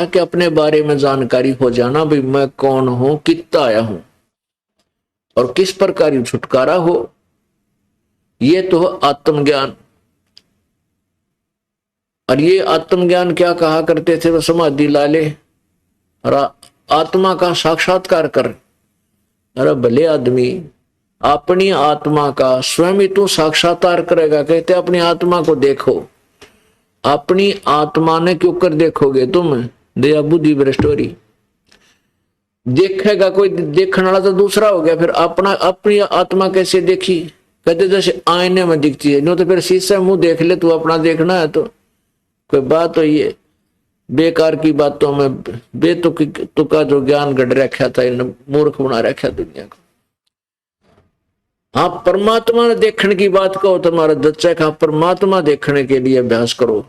कि अपने बारे में जानकारी हो जाना, भी मैं कौन हूं, कितना आया हूं और किस प्रकार छुटकारा हो, ये तो आत्मज्ञान। और ये आत्मज्ञान क्या कहा करते थे वो समाधि लाले, और आत्मा का साक्षात्कार कर। अरे भले आदमी अपनी आत्मा का स्वयं ही तू साक्षात्कार करेगा। कहते अपनी आत्मा को देखो। अपनी आत्मा ने क्यों कर देखोगे तुम, दया बुद्धि भ्रष्टोरी। देखेगा कोई, देखने वाला तो दूसरा हो गया, फिर अपना अपनी आत्मा कैसे देखी। कहते जैसे आईने में दिखती है, नो तो फिर शीशे मुंह देख ले, तू अपना देखना है तो कोई बात हो। ये बेकार की बातों में बेतुका जो ज्ञान गढ़ रखा था, इन मूर्ख बना रखा दुनिया को। हाँ, परमात्मा ने देखने की बात कहो, तुम्हारा दच्चा का परमात्मा देखने के लिए अभ्यास करो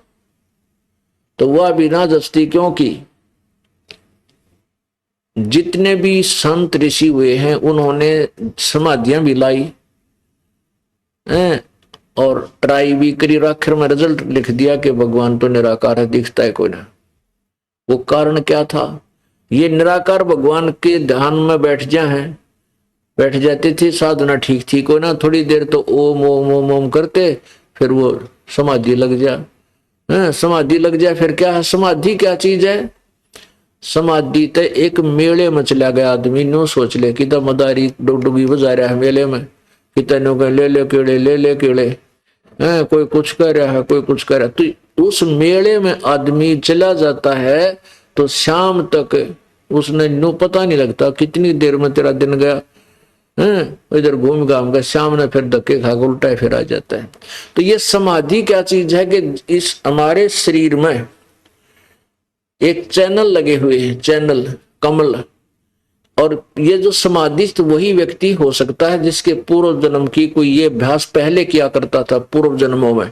तो वह बिना जस्ती, क्योंकि जितने भी संत ऋषि हुए हैं उन्होंने समाधियां भी लाई और ट्राई भी करी, आखिर में रिजल्ट लिख दिया कि भगवान तो निराकार है, दिखता है कोई ना। वो कारण क्या था, ये निराकार भगवान के ध्यान में बैठ जाती थी, साधना ठीक थी कोई ना, थोड़ी देर तो ओम ओम ओम ओम करते, फिर वो समाधि लग जा। समाधि लग जाए फिर क्या है, समाधि क्या चीज है। समाधि तो एक मेले में चला गया आदमी, नो सोच ले कि तो मदारी डुगडुगी बजा रहा है मेले में, कि तेनों कह ले ले केड़े, कोई कुछ कर रहा है, कोई कुछ कर रहा है। तो उस मेले में आदमी चला जाता है तो शाम तक उसने नो पता नहीं लगता कितनी देर में तेरा दिन गया। इधर घूम घाम कर शाम ने फिर धक्के खा उल्टा फिर आ जाता है। तो ये समाधि क्या चीज है कि इस हमारे शरीर में एक चैनल लगे हुए हैं, चैनल कमल। और ये जो समाधिस्थ वही व्यक्ति हो सकता है जिसके पूर्व जन्म की कोई ये अभ्यास पहले किया करता था पूर्व जन्मों में,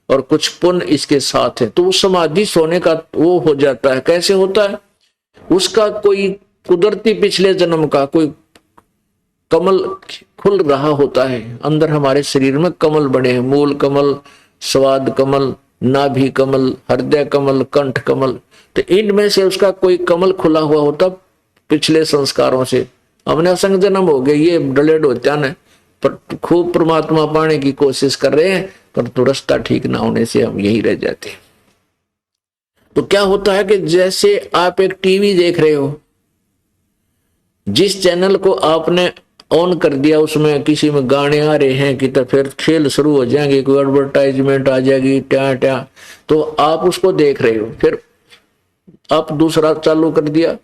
और कुछ पुण्य इसके साथ है, तो वो समाधि सोने का वो हो जाता है। कैसे होता है, उसका कोई कुदरती पिछले जन्म का कोई कमल खुल रहा होता है। अंदर हमारे शरीर में कमल बने हैं, मूल कमल, स्वाद कमल, नाभि कमल, हृदय कमल, कंठ कमल। तो इनमें से उसका कोई कमल खुला हुआ होता पिछले संस्कारों से। हमने असंग जन्म हो गए, ये डलेड होता ना, पर खूब परमात्मा पाने की कोशिश कर रहे हैं, पर तो रास्ता ठीक ना होने से हम यही रह जाते हैं। तो क्या होता है कि जैसे आप एक टीवी देख रहे हो, जिस चैनल को आपने ऑन कर दिया उसमें किसी में गाने आ रहे हैं कि तो फिर खेल शुरू हो जाएंगे, कोई एडवर्टाइजमेंट आ जाएगी ट्या ट्या, तो आप उसको देख रहे हो। फिर आप दूसरा चालू कर दिया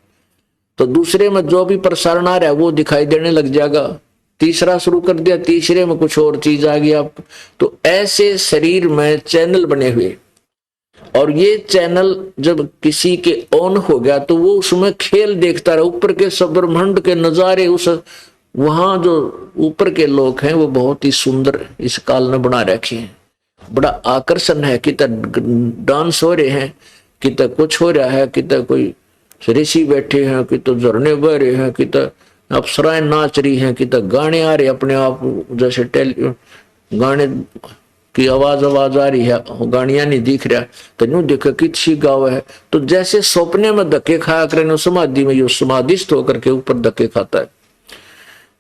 तो दूसरे में जो भी प्रसारण आ रहा है वो दिखाई देने लग जाएगा। तीसरा शुरू कर दिया, तीसरे में कुछ और चीज आ गई आप। तो ऐसे शरीर में चैनल बने हुए, और ये चैनल जब किसी के ऑन हो गया तो वो उसमें खेल देखता रहा, ऊपर के सब ब्रह्मांड के नजारे। उस वहां जो ऊपर के लोग हैं वो बहुत ही सुंदर इस काल ने बना रखे हैं, बड़ा आकर्षण है। कि डांस हो रहे हैं, कि कुछ हो रहा है, कि कोई ऋषि बैठे हैं, कि तो झरने बह रहे हैं, कि अप्सराएं नाच रही हैं, कि गाने आ रहे अपने आप, जैसे गाने की आवाज आ रही है, गानिया नहीं दिख रहा तो यूं देखा कि गाँव है। तो जैसे सपने में धक्के खाया करे, समाधि में जो समाधिस्थ होकर के ऊपर धक्के खाता है,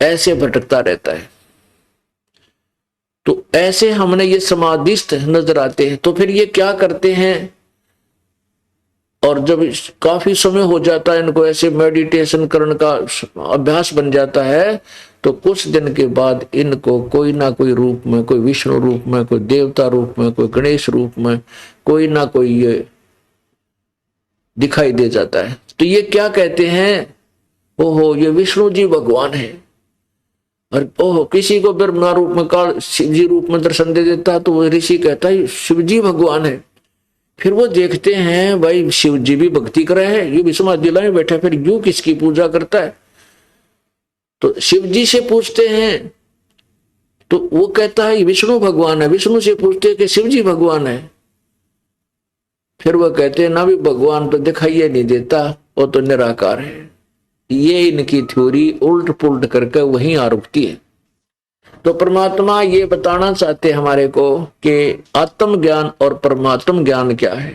ऐसे भटकता रहता है। तो ऐसे हमने ये समाधिस्थ नजर आते हैं। तो फिर ये क्या करते हैं, और जब काफी समय हो जाता है इनको ऐसे मेडिटेशन करने का अभ्यास बन जाता है, तो कुछ दिन के बाद इनको कोई ना कोई रूप में, कोई विष्णु रूप में, कोई देवता रूप में, कोई गणेश रूप में, कोई ना कोई ये दिखाई दे जाता है। तो ये क्या कहते हैं, ओहो ये विष्णु जी भगवान है। और ओहो किसी को ब्रह्मा रूप में, काल शिव जी रूप में दर्शन दे देता है तो वो ऋषि कहता है शिव जी भगवान है। फिर वो देखते हैं भाई शिव जी भी भक्ति कर रहे हैं, ये भी समाधि में बैठा, फिर यू किसकी पूजा करता है। तो शिव जी से पूछते हैं तो वो कहता है विष्णु भगवान है। विष्णु से पूछते हैं कि शिव जी भगवान है। फिर वो कहते हैं ना भी भगवान तो दिखाई नहीं देता, वो तो निराकार है। ये इनकी थ्योरी उल्ट पुल्ट करके वहीं आ रुकती है। तो परमात्मा ये बताना चाहते हमारे को कि आत्म ज्ञान और परमात्म ज्ञान क्या है।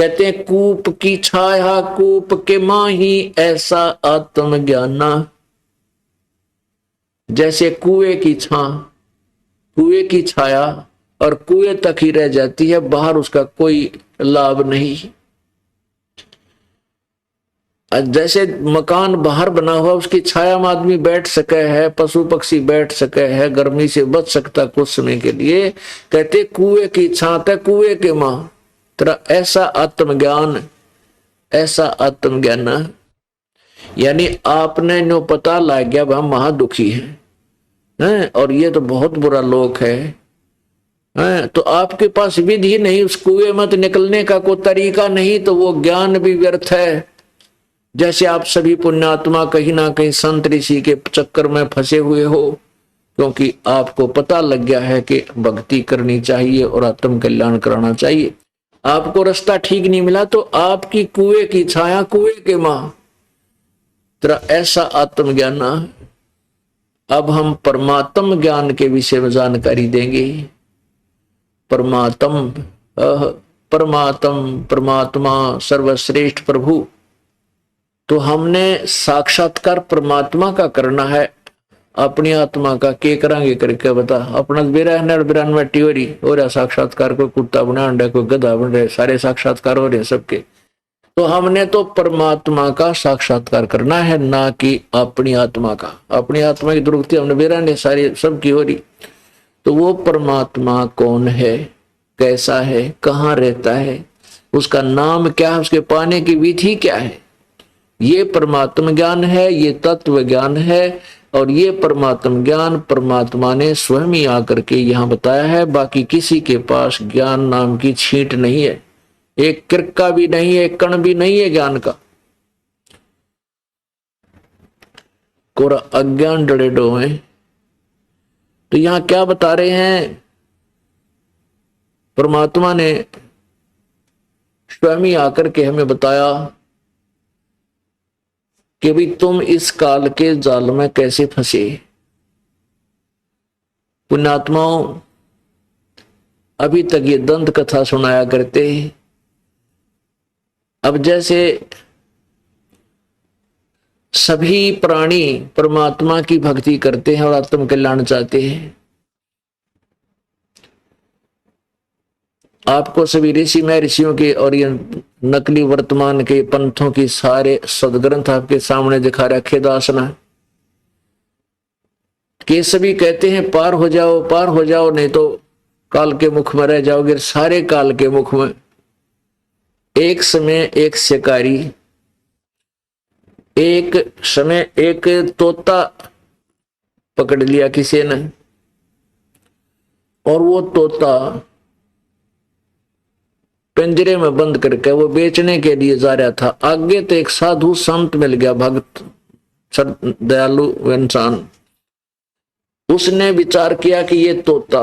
कहते हैं कूप की छाया कूप के माही ऐसा आत्मज्ञाना। जैसे कुएं की कुएं की छाया और कुएं तक ही रह जाती है, बाहर उसका कोई लाभ नहीं। जैसे मकान बाहर बना हुआ उसकी छाया में आदमी बैठ सके है, पशु पक्षी बैठ सके है, गर्मी से बच सकता कुछ समय के लिए। कहते कुएं की छात है कुएं के मां तेरा ऐसा आत्मज्ञान, ऐसा आत्मज्ञान। यानी आपने नो पता लग गया हम महादुखी हैं और ये तो बहुत बुरा लोक है, तो आपके पास विधि नहीं, उस कुएं मत निकलने का कोई तरीका नहीं, तो वो ज्ञान भी व्यर्थ है। जैसे आप सभी पुण्यात्मा कहीं ना कहीं संत ऋषि के चक्कर में फंसे हुए हो, क्योंकि आपको पता लग गया है कि भक्ति करनी चाहिए और आत्म कल्याण कराना चाहिए। आपको रास्ता ठीक नहीं मिला तो आपकी कुएं की छाया कुएं के मां तेरा ऐसा आत्मज्ञान। अब हम परमात्म ज्ञान के विषय में जानकारी देंगे। परमात्मा सर्वश्रेष्ठ प्रभु। तो हमने साक्षात्कार परमात्मा का करना है, अपनी आत्मा का के करांगे करके बता। अपना बिरान टिवरी हो रहा साक्षात्कार, कोई कुत्ता बना अंडा कोई गधा बन रहे, सारे साक्षात्कार हो रहे सबके। तो हमने तो परमात्मा का साक्षात्कार करना है, ना कि अपनी आत्मा का। अपनी आत्मा की दुर्गति हमने बिरान सारी सबकी हो रही। तो वो परमात्मा कौन है, कैसा है, कहाँ रहता है, उसका नाम क्या है, उसके पाने की विधि क्या है, ये परमात्म ज्ञान है, ये तत्व ज्ञान है। और ये परमात्म ज्ञान परमात्मा ने स्वयं ही आकर के यहां बताया है। बाकी किसी के पास ज्ञान नाम की छींट नहीं है, एक किरका भी नहीं है, एक कण भी नहीं है ज्ञान का। कोरा अज्ञान डरे डोहे। तो यहां क्या बता रहे हैं, परमात्मा ने स्वयं ही आकर के हमें बताया कि भी तुम इस काल के जाल में कैसे फंसे। पुण्यात्माओं, अभी तक ये दंत कथा सुनाया करते। अब जैसे सभी प्राणी परमात्मा की भक्ति करते हैं और आत्म कल्याण चाहते हैं, आपको सभी ऋषि महर्षियों के और ये नकली वर्तमान के पंथों की सारे सदग्रंथ आपके सामने दिखा रखे दासना के सभी कहते हैं पार हो जाओ नहीं तो काल के मुख में रह जाओगे। सारे काल के मुख में एक समय एक शिकारी, एक समय एक तोता पकड़ लिया किसी ने, और वो तोता पिंजरे में बंद करके वो बेचने के लिए जा रहा था। आगे तो एक साधु संत मिल गया, भक्त दयालु इंसान। उसने विचार किया कि ये तोता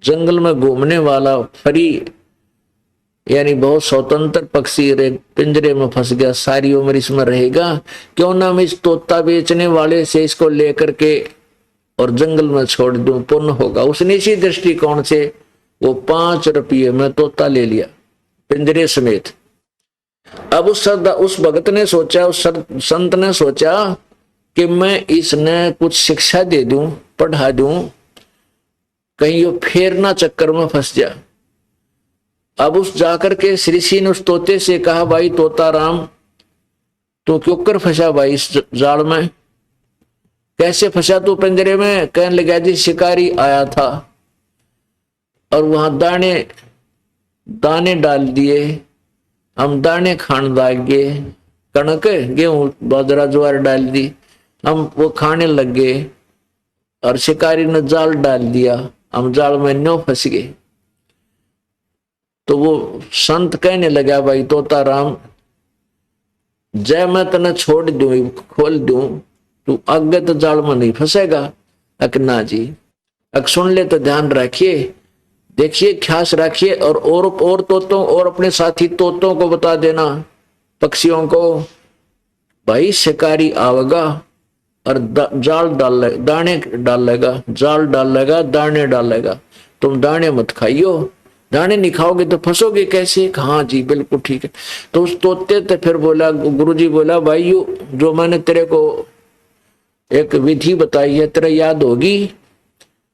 जंगल में घूमने वाला फ्री यानी बहुत स्वतंत्र पक्षी पिंजरे में फंस गया, सारी उम्र इसमें रहेगा, क्यों ना मैं इस तोता बेचने वाले से इसको लेकर के और जंगल में छोड़ दूं, पुण्य होगा। उसने इसी दृष्टिकोण से वो 5 रुपये में तोता ले लिया पिंजरे समेत। अब उस भगत ने सोचा, उस संत ने सोचा कि मैं इसने कुछ शिक्षा दे दूं, पढ़ा दूं, कहीं वो फेर ना चक्कर में फंस जा। अब उस जाकर के ऋषि ने उस तोते से कहा, भाई तोता राम तू क्यों कर फंसा भाई इस जाल में, कैसे फंसा तू पिंजरे में। कहने लगा जी शिकारी आया था और वहां दाने डाल दिए, हम दाने खाने लग गए, कणक गेहूं बाजरा ज्वार डाल दी, हम वो खाने लग गए और शिकारी ने जाल डाल दिया, हम जाल में न्यों फंस गए। तो वो संत कहने लगा, भाई तोता राम जय मैं तने छोड़ दूं, खोल दूं, तू आगे तो जाल में नहीं फंसेगा। अकना जी अक सुन ले तो ध्यान रखिए, देखिए ख्यास रखिए, और तोतों और अपने साथी तोतों को बता देना, पक्षियों को, भाई शिकारी आवेगा और जाल दाने डालेगा, जाल डालेगा, दाने डालेगा, तुम दाने मत खाइयो, दाने नहीं खाओगे तो फंसोगे कैसे? हाँ जी बिल्कुल ठीक है। तो उस तोते तो फिर बोला, गुरुजी बोला भाई यू जो मैंने तेरे को एक विधि बताई है तेरा याद होगी?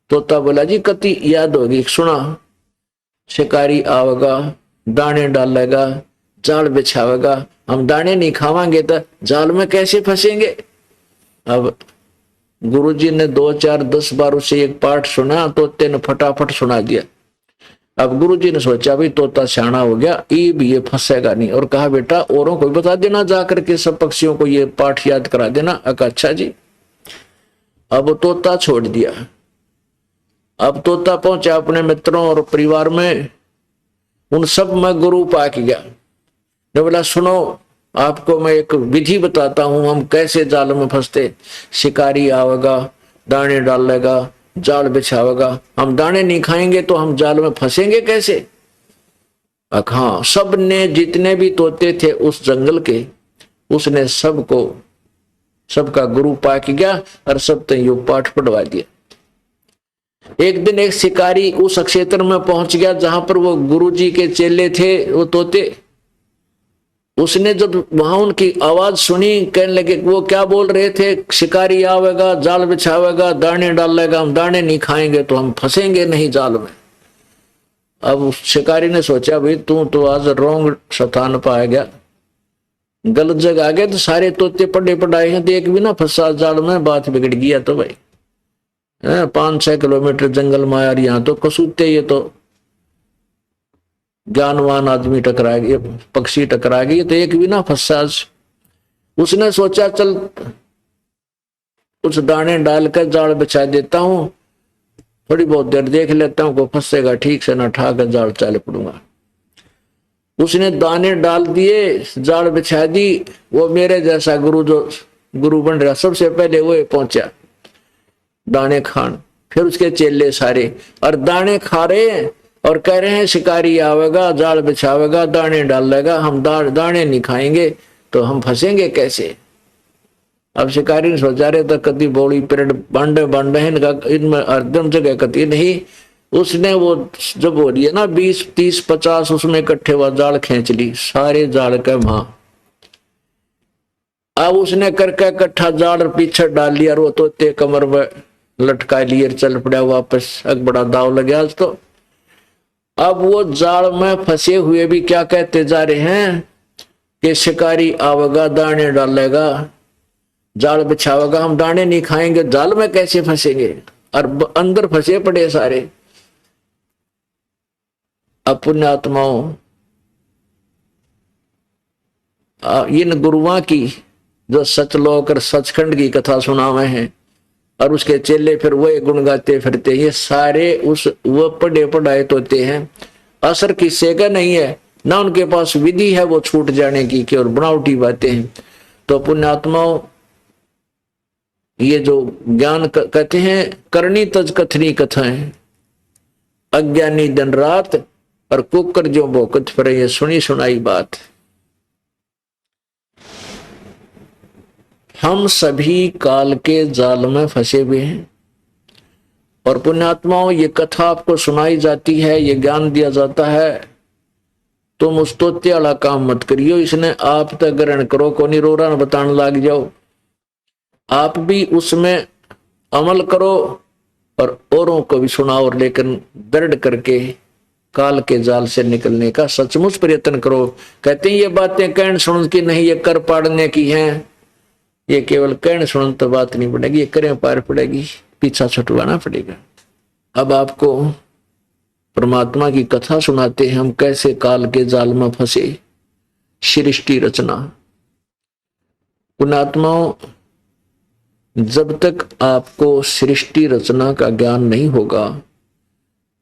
तोता बोला जी कति याद होगी, सुना। शिकारी आवेगा, दाने डालेगा, जाल बिछावेगा, हम दाने नहीं खावांगे तो जाल में कैसे फंसेंगे? अब गुरुजी ने 2 4 10 बार उसे एक पाठ सुना, तोते ने फटाफट सुना दिया। अब गुरुजी ने सोचा भाई तोता सियाना हो गया, ये फंसेगा नहीं, और कहा बेटा औरों को बता देना, जाकर के सब पक्षियों को ये पाठ याद करा देना। अच्छा जी। अब तोता छोड़ दिया। अब तोता पहुंचा अपने मित्रों और परिवार में, उन सब में गुरु पाक गया। ने बोला सुनो, आपको मैं एक विधि बताता हूं, हम कैसे जाल में फंसते। शिकारी आवेगा, दाने डालेगा, जाल बिछावेगा, हम दाने नहीं खाएंगे तो हम जाल में फंसेंगे कैसे? हाँ, सब ने जितने भी तोते थे उस जंगल के, उसने सबको सबका गुरु पाक गया और सब तय पाठ पढ़वा दिया। एक दिन एक शिकारी उस क्षेत्र में पहुंच गया जहां पर वो गुरुजी के चेले थे, वो तोते। उसने जब वहां उनकी आवाज सुनी, कहने लगे वो क्या बोल रहे थे, शिकारी आवेगा, जाल बिछावेगा, दाने डालेगा, हम दाने नहीं खाएंगे तो हम फंसेंगे नहीं जाल में। अब उस शिकारी ने सोचा भाई तू तो आज रोंग स्थान पर आ गया, गलत जगह आ गया। तो सारे तोते पढ़े पढ़ाए हैं, तो एक भी ना फंसा जाल में, बात बिगड़ गया। तो भाई 5-6 किलोमीटर जंगल में यार, यहाँ तो कसूते, ये तो ज्ञानवान आदमी टकरा गए, पक्षी टकरा गए, तो एक भी ना फंसा। उसने सोचा चल कुछ दाने डालकर जाल बिछा देता हूं, थोड़ी बहुत देर देख लेता हूं को फंसेगा ठीक से ना, ठाकर जाल चाल पड़ूंगा। उसने दाने डाल दिए, जाल बिछा दी। वो मेरे जैसा गुरु जो गुरु बन रहा, सबसे पहले वो पहुंचा दाने खान, फिर उसके चेले सारे, और दाने खा रहे हैं और कह रहे हैं शिकारी आवेगा, जाल बिछावेगा, दाने डालेगा, हम दाने नहीं खाएंगे तो हम फंसेंगे कैसे? अब शिकारी ने सोचा रहे तो कति बोली पेड़ बांडे बांडे इनमें अर्धम जगह कति नहीं। उसने वो जब हो रही है ना 20 30 50 उसमें इकट्ठे हुआ जाल खींच ली, सारे जाल के वहां। अब उसने करके इकट्ठा जाल पीछे डाल लिया, और वो तोते कमर में लटका लिए चल पड़ा वापस। अब बड़ा दाव लग गया आज तो। अब वो जाल में फंसे हुए भी क्या कहते जा रहे हैं कि शिकारी आवेगा, दाने डालेगा, जाल बिछावेगा, हम दाने नहीं खाएंगे, जाल में कैसे फंसेंगे? और अंदर फंसे पड़े सारे। अब पुण्यात्माओं, इन गुरुओं की जो सचलोक और सचखंड की कथा सुनावे हैं, और उसके चेले फिर वही गुण गाते फिरते, ये सारे उस वो पढ़े पढ़ाए तोते हैं। असर किससे का नहीं है, ना उनके पास विधि है वो छूट जाने की, केवल बनावटी बातें हैं। तो पुण्यात्माओं, ये जो ज्ञान कहते हैं, करनी तज कथनी कथाएं, अज्ञानी दिन रात और कुकर जो भोकत फिर, ये सुनी सुनाई बात। हम सभी काल के जाल में फंसे हुए हैं, और पुण्यात्माओं ये कथा आपको सुनाई जाती है, ये ज्ञान दिया जाता है, तुम उस तोते वाला काम मत करियो, इसने आप तक ग्रहण करो, को निरोरा न बताने लग जाओ। आप भी उसमें अमल करो और औरों को भी सुनाओ, और लेकिन दृढ़ करके काल के जाल से निकलने का सचमुच प्रयत्न करो। कहते हैं ये बातें कहने सुन की नहीं, ये कर पाड़ने की हैं। ये केवल कहने सुन तो बात नहीं पड़ेगी, ये करें पार पड़ेगी, पीछा छुटवाना पड़ेगा। अब आपको परमात्मा की कथा सुनाते हैं, हम कैसे काल के जाल में फंसे। सृष्टि रचना। पुण्यात्माओं, जब तक आपको सृष्टि रचना का ज्ञान नहीं होगा,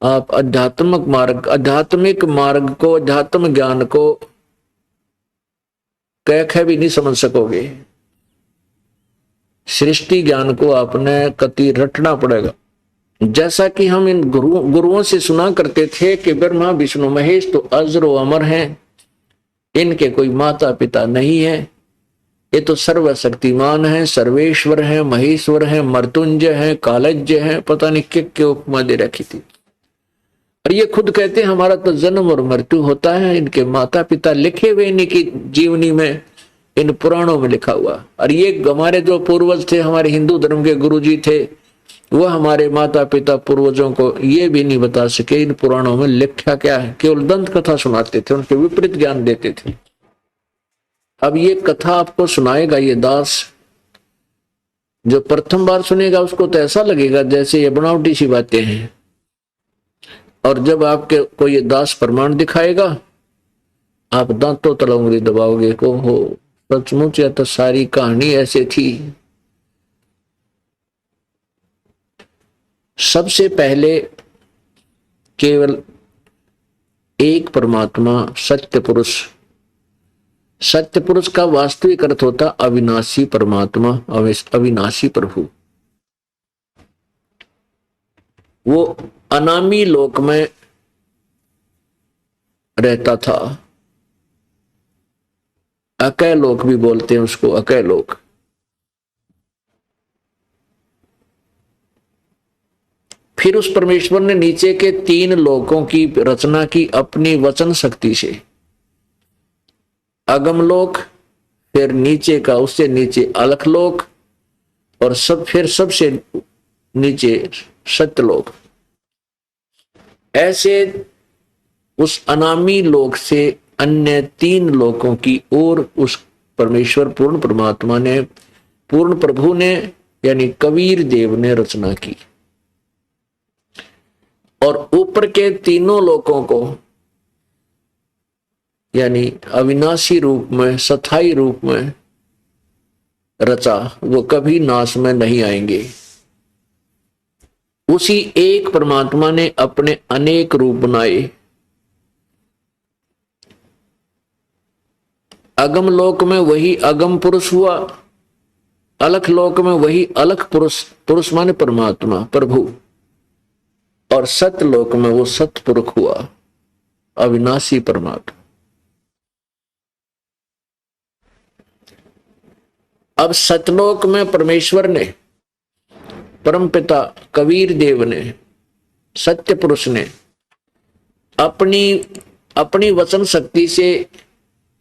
आप आध्यात्मिक मार्ग को, अध्यात्म ज्ञान को कह भी नहीं समझ सकोगे। सृष्टि ज्ञान को आपने कति रटना पड़ेगा। जैसा कि हम इन गुरुओं से सुना करते थे कि ब्रह्मा विष्णु महेश तो अजर व अमर हैं, इनके कोई माता पिता नहीं है, ये तो सर्वशक्तिमान है, सर्वेश्वर है, महेश्वर है, मर्तुंजय है, कालज्य है, पता नहीं क्या उपमा दे रखी थी। और ये खुद कहते हैं हमारा तो जन्म और मृत्यु होता है, इनके माता पिता लिखे हुए इनकी जीवनी में, इन पुराणों में लिखा हुआ। और ये हमारे जो पूर्वज थे, हमारे हिंदू धर्म के गुरुजी थे, वह हमारे माता पिता पूर्वजों को ये भी नहीं बता सके इन पुराणों में लिखा क्या है, केवल दंत कथा सुनाते थे, उनके विपरीत ज्ञान देते थे। अब ये कथा आपको सुनाएगा ये दास, जो प्रथम बार सुनेगा उसको तो ऐसा लगेगा जैसे ये बनावटी सी बातें हैं, और जब आपके को ये दास प्रमाण दिखाएगा आप दांतों तले उंगली दबाओगे को हो सचमुच या तो सारी कहानी ऐसे थी। सबसे पहले केवल एक परमात्मा सत्य पुरुष, सत्य पुरुष का वास्तविक अर्थ होता अविनाशी परमात्मा, अविनाशी प्रभु। वो अनामी लोक में रहता था, अकय लोक भी बोलते हैं उसको, अकय लोक। फिर उस परमेश्वर ने नीचे के 3 लोकों की रचना की अपनी वचन शक्ति से। अगमलोक, फिर नीचे का उससे नीचे अलखलोक, और फिर सबसे नीचे सत्यलोक। ऐसे उस अनामी लोक से अन्य 3 लोकों की ओर उस परमेश्वर पूर्ण परमात्मा ने, पूर्ण प्रभु ने यानी कबीर देव ने रचना की। और ऊपर के 3 लोकों को यानी अविनाशी रूप में, स्थायी रूप में रचा, वो कभी नाश में नहीं आएंगे। उसी एक परमात्मा ने अपने अनेक रूप बनाए। अगम लोक में वही अगम पुरुष हुआ, अलख लोक में वही अलख पुरुष, पुरुष माने परमात्मा प्रभु, और सत्य लोक में वो सतपुरुष हुआ अविनाशी परमात्मा। अब सतलोक में परमेश्वर ने, परमपिता कबीर देव ने, सत्य पुरुष ने अपनी वचन शक्ति से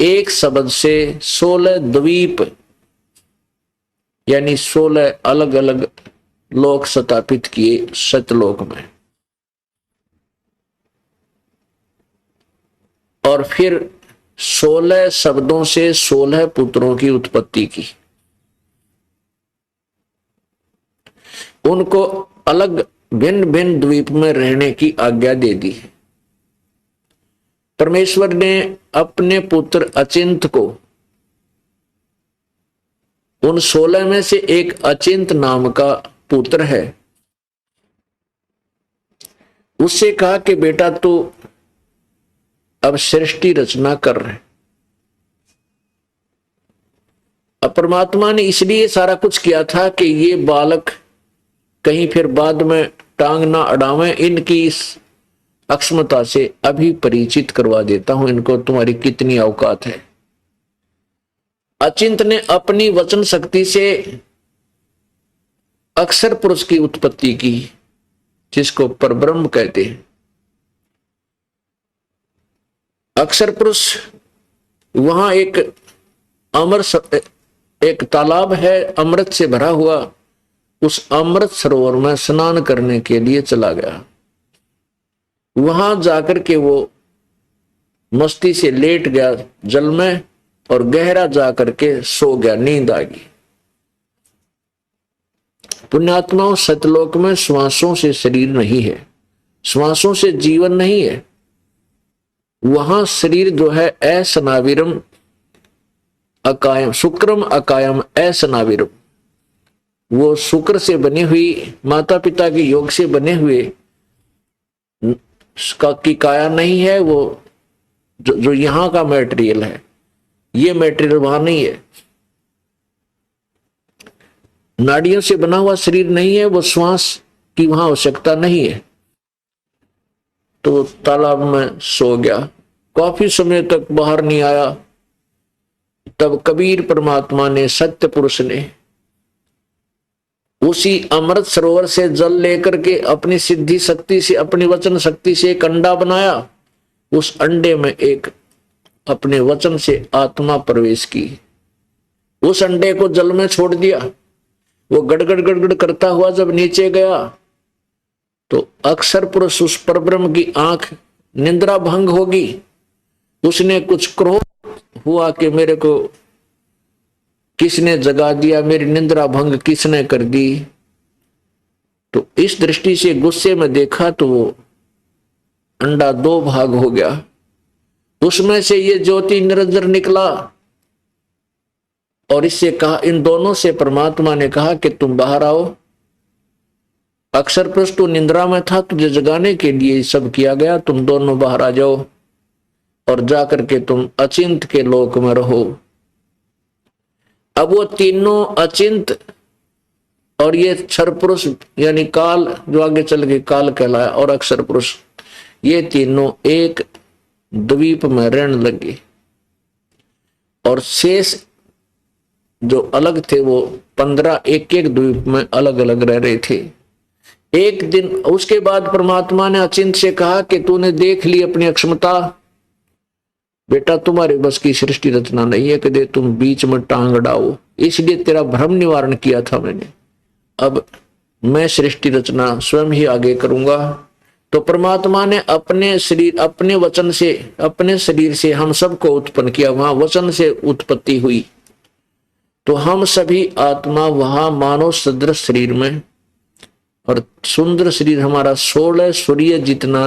एक शब्द से 16 द्वीप यानी 16 अलग अलग लोक स्थापित किए सतलोक में। और फिर 16 शब्दों से 16 पुत्रों की उत्पत्ति की। उनको अलग भिन्न भिन्न द्वीप में रहने की आज्ञा दे दी। परमेश्वर ने अपने पुत्र अचिंत को, उन 16 में से एक अचिंत नाम का पुत्र है, उससे कहा कि बेटा तू अब सृष्टि रचना कर रहे। अब परमात्मा ने इसलिए सारा कुछ किया था कि ये बालक कहीं फिर बाद में टांग ना अड़ावे, इनकी इस अक्षमता से अभी परिचित करवा देता हूं इनको, तुम्हारी कितनी औकात है। अचिंत ने अपनी वचन शक्ति से अक्षर पुरुष की उत्पत्ति की, जिसको परब्रह्म कहते हैं। अक्षर पुरुष, वहां एक तालाब है अमृत से भरा हुआ, उस अमृत सरोवर में स्नान करने के लिए चला गया। वहां जाकर के वो मस्ती से लेट गया जल में और गहरा जाकर के सो गया, नींद आ गई। पुण्यात्माओं, सतलोक में श्वासों से शरीर नहीं है, श्वासों से जीवन नहीं है। वहां शरीर जो है असनाविरम अकायम, शुक्रम अकायम असनाविरम, वो शुक्र से बनी हुई, माता पिता के योग से बने हुए की काया नहीं है। वो जो यहां का मटेरियल है, ये मटेरियल वहां नहीं है। नाड़ियों से बना हुआ शरीर नहीं है, वो श्वास की वहां आवश्यकता नहीं है। तो तालाब में सो गया, काफी समय तक बाहर नहीं आया। तब कबीर परमात्मा ने, सत्य पुरुष ने उसी अमृत सरोवर से जल लेकर के अपनी सिद्धि शक्ति से, अपनी वचन शक्ति से एक अंडा बनाया। उस अंडे में एक अपने वचन से आत्मा प्रवेश की। उस अंडे को जल में छोड़ दिया। वो गड़गड़ गड़गड़ करता हुआ जब नीचे गया तो अक्षर पुरुष उस परब्रह्म की आंख निंद्रा भंग होगी। उसने कुछ क्रोध हुआ कि मेरे को किसने जगा दिया, मेरी निंद्रा भंग किसने कर दी। तो इस दृष्टि से गुस्से में देखा तो वो अंडा दो भाग हो गया। उसमें से ये ज्योति निरंजन निकला और इससे कहा, इन दोनों से परमात्मा ने कहा कि तुम बाहर आओ। अक्षर पुरुष तू निंद्रा में था, तुझे जगाने के लिए सब किया गया, तुम दोनों बाहर आ जाओ और जाकर के तुम अचिंत के लोक में रहो। अब वो तीनों अचिंत और ये क्षर पुरुष यानी काल, जो आगे चल के काल कहलाया, और अक्षर पुरुष, ये तीनों एक द्वीप में रहने लगे। और शेष जो अलग थे वो 15 एक एक द्वीप में अलग अलग रह रहे थे। एक दिन उसके बाद परमात्मा ने अचिंत से कहा कि तूने देख ली अपनी अक्षमता, बेटा तुम्हारे बस की सृष्टि रचना नहीं है कि दे तुम बीच में टांग अड़ाओ, इसलिए तेरा भ्रम निवारण किया था मैंने। अब मैं सृष्टि रचना स्वयं ही आगे करूंगा। तो परमात्मा ने अपने शरीर, अपने वचन से, अपने शरीर से हम सबको उत्पन्न किया। वहां वचन से उत्पत्ति हुई। तो हम सभी आत्मा वहां मानव सदृश शरीर में, और सुंदर शरीर हमारा 16 सूर्य जितना,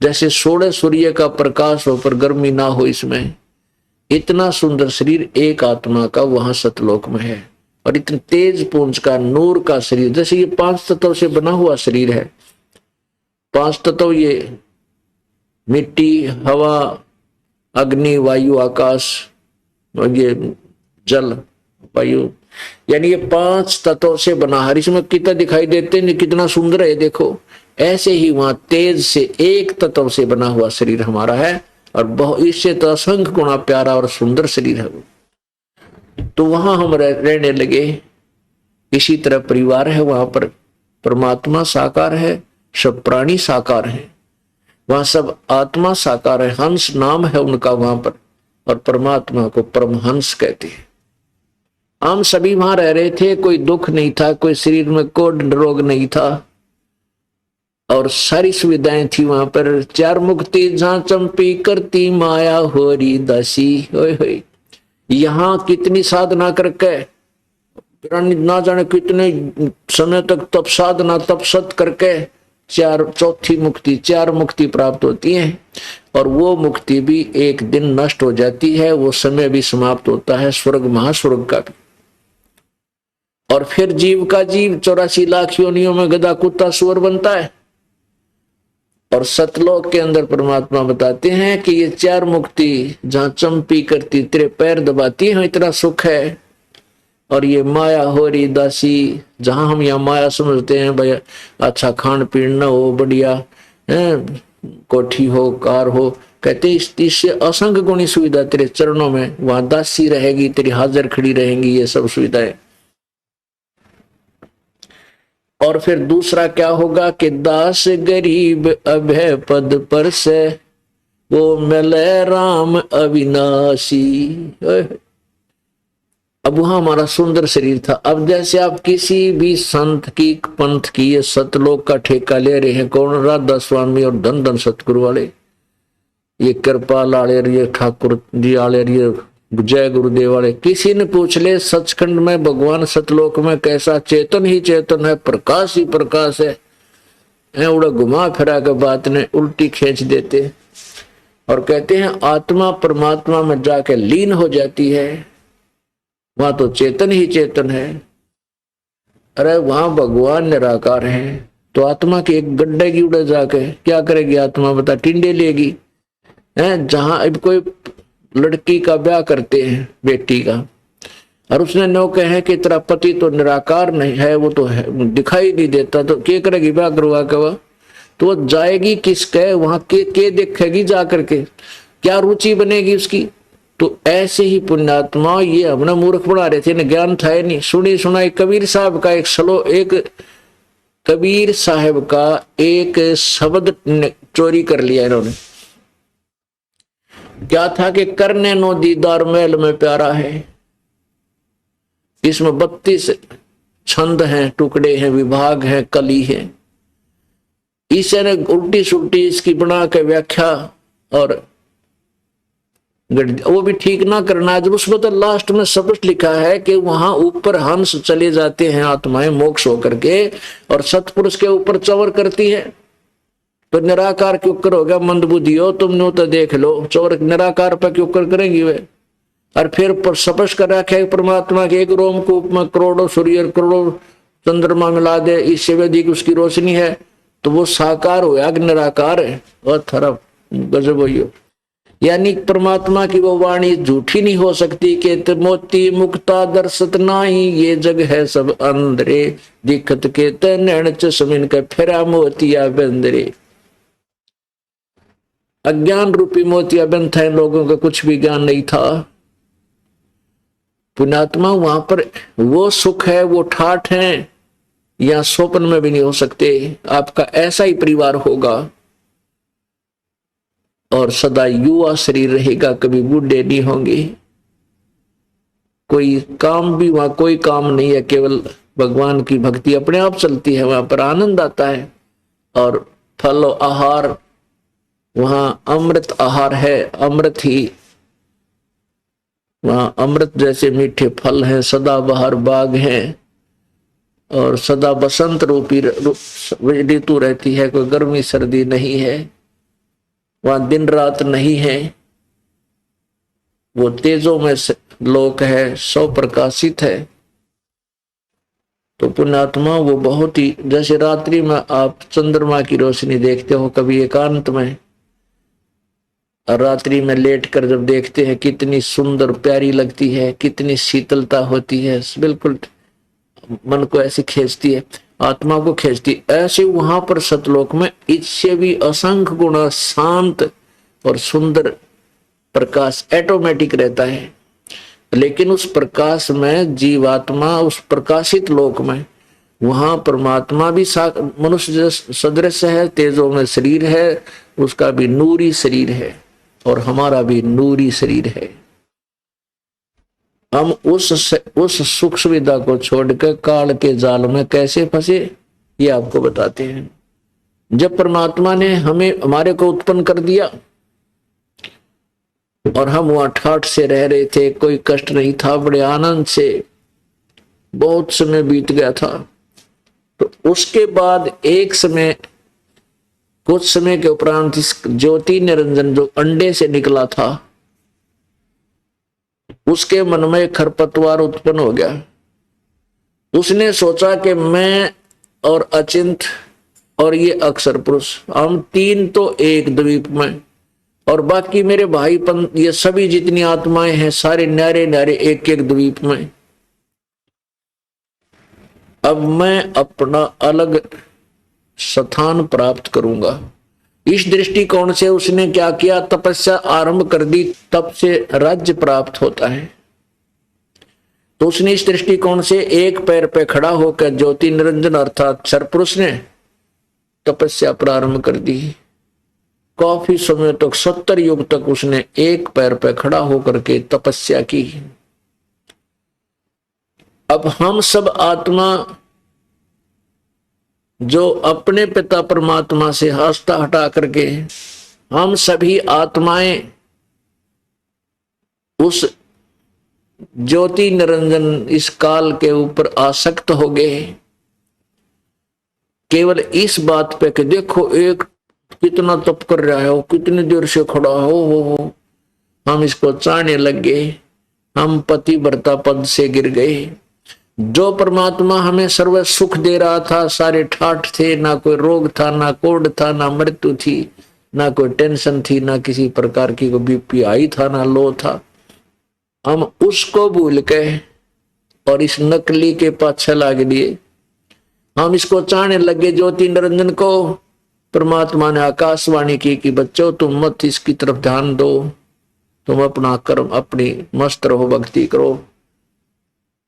जैसे 16 सूर्य का प्रकाश हो पर गर्मी ना हो, इसमें इतना सुंदर शरीर एक आत्मा का वहां सतलोक में है। और इतने तेज पुंज का नूर का शरीर, जैसे ये 5 तत्व से बना हुआ शरीर है। 5 तत्व ये मिट्टी, हवा, अग्नि, वायु, आकाश और ये जल, वायु, यानी ये 5 तत्वों से बना है। इसमें कितना दिखाई देते हैं, कितना सुंदर है देखो। ऐसे ही वहां तेज से एक तत्व से बना हुआ शरीर हमारा है, और बहुत इससे तो असंख्य गुणा प्यारा और सुंदर शरीर है वो। तो वहां हम रहने लगे। इसी तरह परिवार है, वहां पर परमात्मा साकार है, सब प्राणी साकार है, वहां सब आत्मा साकार है। हंस नाम है उनका वहां पर, और परमात्मा को परमहंस कहते हैं। हम सभी वहां रह रहे थे, कोई दुख नहीं था, कोई शरीर में कोई रोग नहीं था, और सारी सुविधाएं थी वहां पर। 4 मुक्ति जहां चंपी करती माया होरी दासी। होय होय, यहाँ कितनी साधना करके, ना जाने कितने समय तक तप साधना तपसत करके 4 मुक्ति प्राप्त होती है। और वो मुक्ति भी एक दिन नष्ट हो जाती है, वो समय भी समाप्त होता है, स्वर्ग महास्वर्ग का भी। और फिर जीव का जीव 84 लाख योनियों में गधा कुत्ता सुअर बनता है। और सतलोक के अंदर परमात्मा बताते हैं कि ये 4 मुक्ति जहां चंपी करती, तेरे पैर दबाती है, इतना सुख है। और ये माया हो रही दासी, जहां हम यहाँ माया समझते हैं भाई, अच्छा खान पीन न हो, बढ़िया है, कोठी हो, कार हो, कहते इससे असंख्य गुणी सुविधा तेरे चरणों में, वहां दासी रहेगी, तेरी हाजिर खड़ी रहेंगी, ये सब सुविधाएं। और फिर दूसरा क्या होगा कि दास गरीब अभय पद पर से, वो मिले राम अविनाशी। अब वहां हमारा सुंदर शरीर था। अब जैसे आप किसी भी संत की, पंथ की, ये सतलोक का ठेका ले रहे हैं, कौन? राधा स्वामी और धन धन सतगुरु वाले, ये कृपाल आले, ये ठाकुर जी आले, ये जय गुरुदेव वाले। किसी ने पूछ ले सचखंड में भगवान सतलोक में कैसा? चेतन ही चेतन है, प्रकाश ही प्रकाश है। उड़ा घुमा फिरा के बात ने उल्टी खींच देते और कहते हैं आत्मा परमात्मा में जाके लीन हो जाती है, वहां तो चेतन ही चेतन है। अरे वहां भगवान निराकार है, तो आत्मा की एक गड्ढे की उड़े जाके क्या करेगी आत्मा? बता, टिंडे लेगी है। जहां अब कोई लड़की का ब्याह करते हैं, बेटी का, और उसने नो कहे कि तेरा पति तो निराकार नहीं है, वो तो है, दिखाई नहीं देता, तो क्या करेगी? ब्याह करवा के वह तो वो जाएगी किसके वहां? के देखेगी जा करके? क्या रुचि बनेगी उसकी? तो ऐसे ही पुण्यात्मा ये हमने मूर्ख बना रहे थे, न ज्ञान था नहीं। सुनी सुनाई कबीर साहब का कबीर साहब का एक शब्द चोरी कर लिया इन्होंने। क्या था कि करने नो दीदार महल में प्यारा है। इसमें 32 छंद हैं, टुकड़े हैं, विभाग हैं, कली है। ईश्वर ने उल्टी सुल्टी इसकी बना के व्याख्या और वो भी ठीक ना करना। जब उसमें तो लास्ट में स्पष्ट लिखा है कि वहां ऊपर हंस चले जाते हैं आत्माएं मोक्ष होकर के, और सतपुरुष के ऊपर चवर करती है। तो निराकार क्यों करोगे मंदबुद्धि हो तुमने, तो देख लो चवर निराकार पर क्यों करेंगी वे। और फिर स्पष्ट कर रखा है परमात्मा के एक रोमकूप में करोड़ों सूर्य करोड़ों चंद्रमा मिला दे, इससे अधिक उसकी रोशनी है, तो वो साकार हो या निराकार है। और थरा गजब हो। यानी परमात्मा की वो वाणी झूठी नहीं हो सकती कि मोती मुक्ता दर्शत नाही, ये जग है सब अंधरे, दिखत के तैन चमिन के फेरा मोतिया बंदरे। अज्ञान रूपी मोतिया बंद था, इन लोगों का कुछ भी ज्ञान नहीं था। पुण्यात्मा वहां पर वो सुख है, वो ठाठ है, या स्वप्न में भी नहीं हो सकते। आपका ऐसा ही परिवार होगा और सदा युवा शरीर रहेगा, कभी बूढ़े नहीं होंगे। कोई काम भी वहां कोई काम नहीं है, केवल भगवान की भक्ति अपने आप चलती है, वहां पर आनंद आता है। और फल आहार वहां अमृत आहार है, अमृत ही वहां अमृत जैसे मीठे फल हैं, सदाबहार बाग हैं, और सदा बसंत रूपी ऋतु रहती है, कोई गर्मी सर्दी नहीं है। वहां दिन रात नहीं है, वो तेजों में लोक है, सौ प्रकाशित है। तो पुण्यात्मा वो बहुत ही, जैसे रात्रि में आप चंद्रमा की रोशनी देखते हो कभी एकांत में, और रात्रि में लेट कर जब देखते हैं कितनी सुंदर प्यारी लगती है, कितनी शीतलता होती है, बिल्कुल मन को ऐसी खींचती है, आत्मा को खींचती। ऐसे वहां पर सतलोक में इससे भी असंख्य गुना शांत और सुंदर प्रकाश ऑटोमेटिक रहता है। लेकिन उस प्रकाश में जीवात्मा, उस प्रकाशित लोक में, वहां परमात्मा भी मनुष्य सदृश है, तेजों में शरीर है, उसका भी नूरी शरीर है, और हमारा भी नूरी शरीर है। हम उस सुख सुविधा को छोड़कर काल के जाल में कैसे फंसे, ये आपको बताते हैं। जब परमात्मा ने हमारे को उत्पन्न कर दिया और हम वहां ठाठ से रह रहे थे, कोई कष्ट नहीं था, बड़े आनंद से बहुत समय बीत गया था। तो उसके बाद एक समय, कुछ समय के उपरांत इस ज्योति निरंजन जो अंडे से निकला था, उसके मन में खरपतवार उत्पन्न हो गया। उसने सोचा कि मैं और अचिंत और ये अक्षर पुरुष, हम तीन तो एक द्वीप में, और बाकी मेरे भाईपन ये सभी जितनी आत्माएं हैं सारे न्यारे न्यारे एक एक द्वीप में। अब मैं अपना अलग स्थान प्राप्त करूंगा। इस दृष्टिकोण से उसने क्या किया, तपस्या आरंभ कर दी, तब से राज्य प्राप्त होता है। तो उसने इस दृष्टिकोण से एक पैर पे खड़ा होकर ज्योति निरंजन अर्थात क्षर पुरुष ने तपस्या प्रारंभ कर दी। काफी समय तक 70 युग तक उसने एक पैर पे खड़ा होकर के तपस्या की। अब हम सब आत्मा जो अपने पिता परमात्मा से आस्था हटा करके, हम सभी आत्माएं उस ज्योति निरंजन इस काल के ऊपर आसक्त हो गए, केवल इस बात पे कि देखो एक कितना तप कर रहा है, वो कितनी देर से खड़ा हो, हम इसको चाहने लग गए, हम पतिव्रता पद से गिर गए। जो परमात्मा हमें सर्व सुख दे रहा था, सारे ठाठ थे, ना कोई रोग था, ना कोढ़ था, ना मृत्यु थी, ना कोई टेंशन थी, ना किसी प्रकार की कोई बीपी हाई था, ना लो था। हम उसको भूल के और इस नकली के पाछे लाग दिए। हम इसको चाहने लगे ज्योति निरंजन को। परमात्मा ने आकाशवाणी की कि बच्चों तुम मत इसकी तरफ ध्यान दो, तुम अपना कर्म अपनी मस्त रहो, भक्ति करो।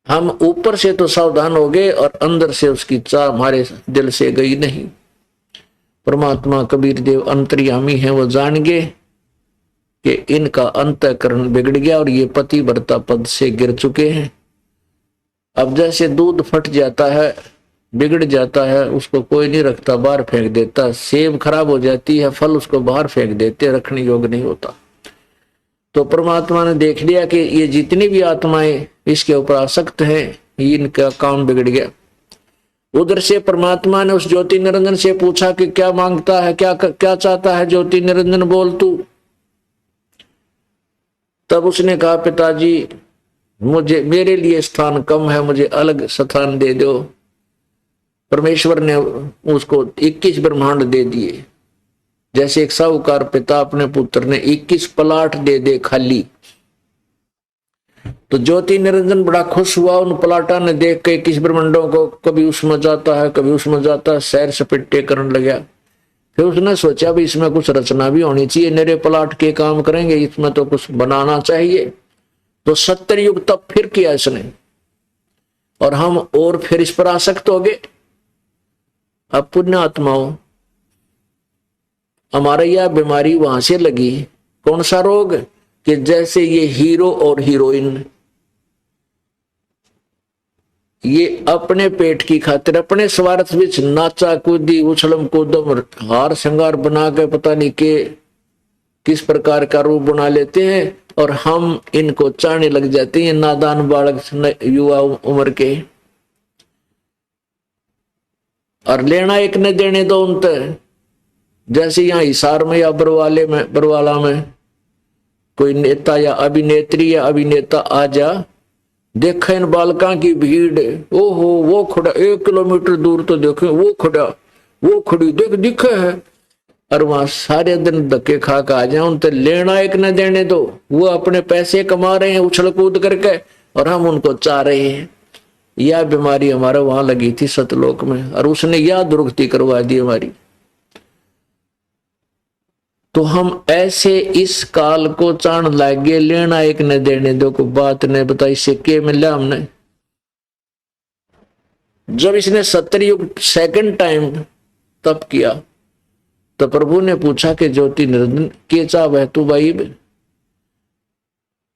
हम ऊपर से तो सावधान हो गए और अंदर से उसकी चाह हमारे दिल से गई नहीं। परमात्मा कबीर देव अंतर्यामी है, वो जान गए कि इनका अंतःकरण बिगड़ गया और ये पति व्रता पद से गिर चुके हैं। अब जैसे दूध फट जाता है, बिगड़ जाता है, उसको कोई नहीं रखता, बाहर फेंक देता। सेब खराब हो जाती है, फल उसको बाहर फेंक देते, रखने योग्य नहीं होता। तो परमात्मा ने देख लिया कि ये जितनी भी आत्माएं इसके ऊपर आसक्त हैं, इनका काम बिगड़ गया। उधर से परमात्मा ने उस ज्योति निरंजन से पूछा कि क्या मांगता है, क्या चाहता है ज्योति निरंजन, बोल तू। तब उसने कहा, पिताजी मुझे, मेरे लिए स्थान कम है, मुझे अलग स्थान दे दो। परमेश्वर ने उसको 21 ब्रह्मांड दे दिए। जैसे एक साहूकार पिता अपने पुत्र ने 21 प्लाट दे दे खाली। तो ज्योति निरंजन बड़ा खुश हुआ उन प्लाटा ने देख के 21 ब्रह्मांडों को, कभी उसमें जाता है कभी उसमें जाता है, सैर सपिट्टे करने लगा। फिर उसने सोचा भी इसमें कुछ रचना भी होनी चाहिए, मेरे प्लाट के काम करेंगे, इसमें तो कुछ बनाना चाहिए। तो 70 युग तब फिर किया इसने, और हम और फिर इस पर आसक्त हो गए। अब पुण्य आत्माओं, हमारा यह बीमारी वहां से लगी। कौन सा रोग? कि जैसे ये हीरो और हीरोइन, ये अपने पेट की खातिर अपने स्वार्थ विच नाचा कूदी उछलम कूदम हार श्रृंगार बना के पता नहीं के किस प्रकार का रूप बना लेते हैं, और हम इनको चाहने लग जाते हैं, नादान बालक युवा उम्र के। और लेना एक न देने दो उन तक। जैसे यहाँ हिसार में या बरवाला में कोई नेता या अभिनेत्री या अभिनेता आ जा, देखा इन बालका की भीड़, ओहो वो खड़ा 1 किलोमीटर दूर तो देखे, वो खड़ा वो खड़ी देख दिखे है, और वहां सारे दिन धक्के खा के आ जाए, उनसे लेना एक न देने दो। वो अपने पैसे कमा रहे हैं उछल कूद करके, और हम उनको चाह रहे हैं। यह बीमारी हमारा वहां लगी थी सतलोक में, और उसने यह दुर्गति करवा दी हमारी। तो हम ऐसे इस काल को चाण लागे, लेना एक न देने दो को बात ने बताई से के मिला हमने। जब इसने 70 युग सेकंड टाइम तप किया, तो प्रभु ने पूछा कि ज्योति निरंजन के चाह है तू भाई?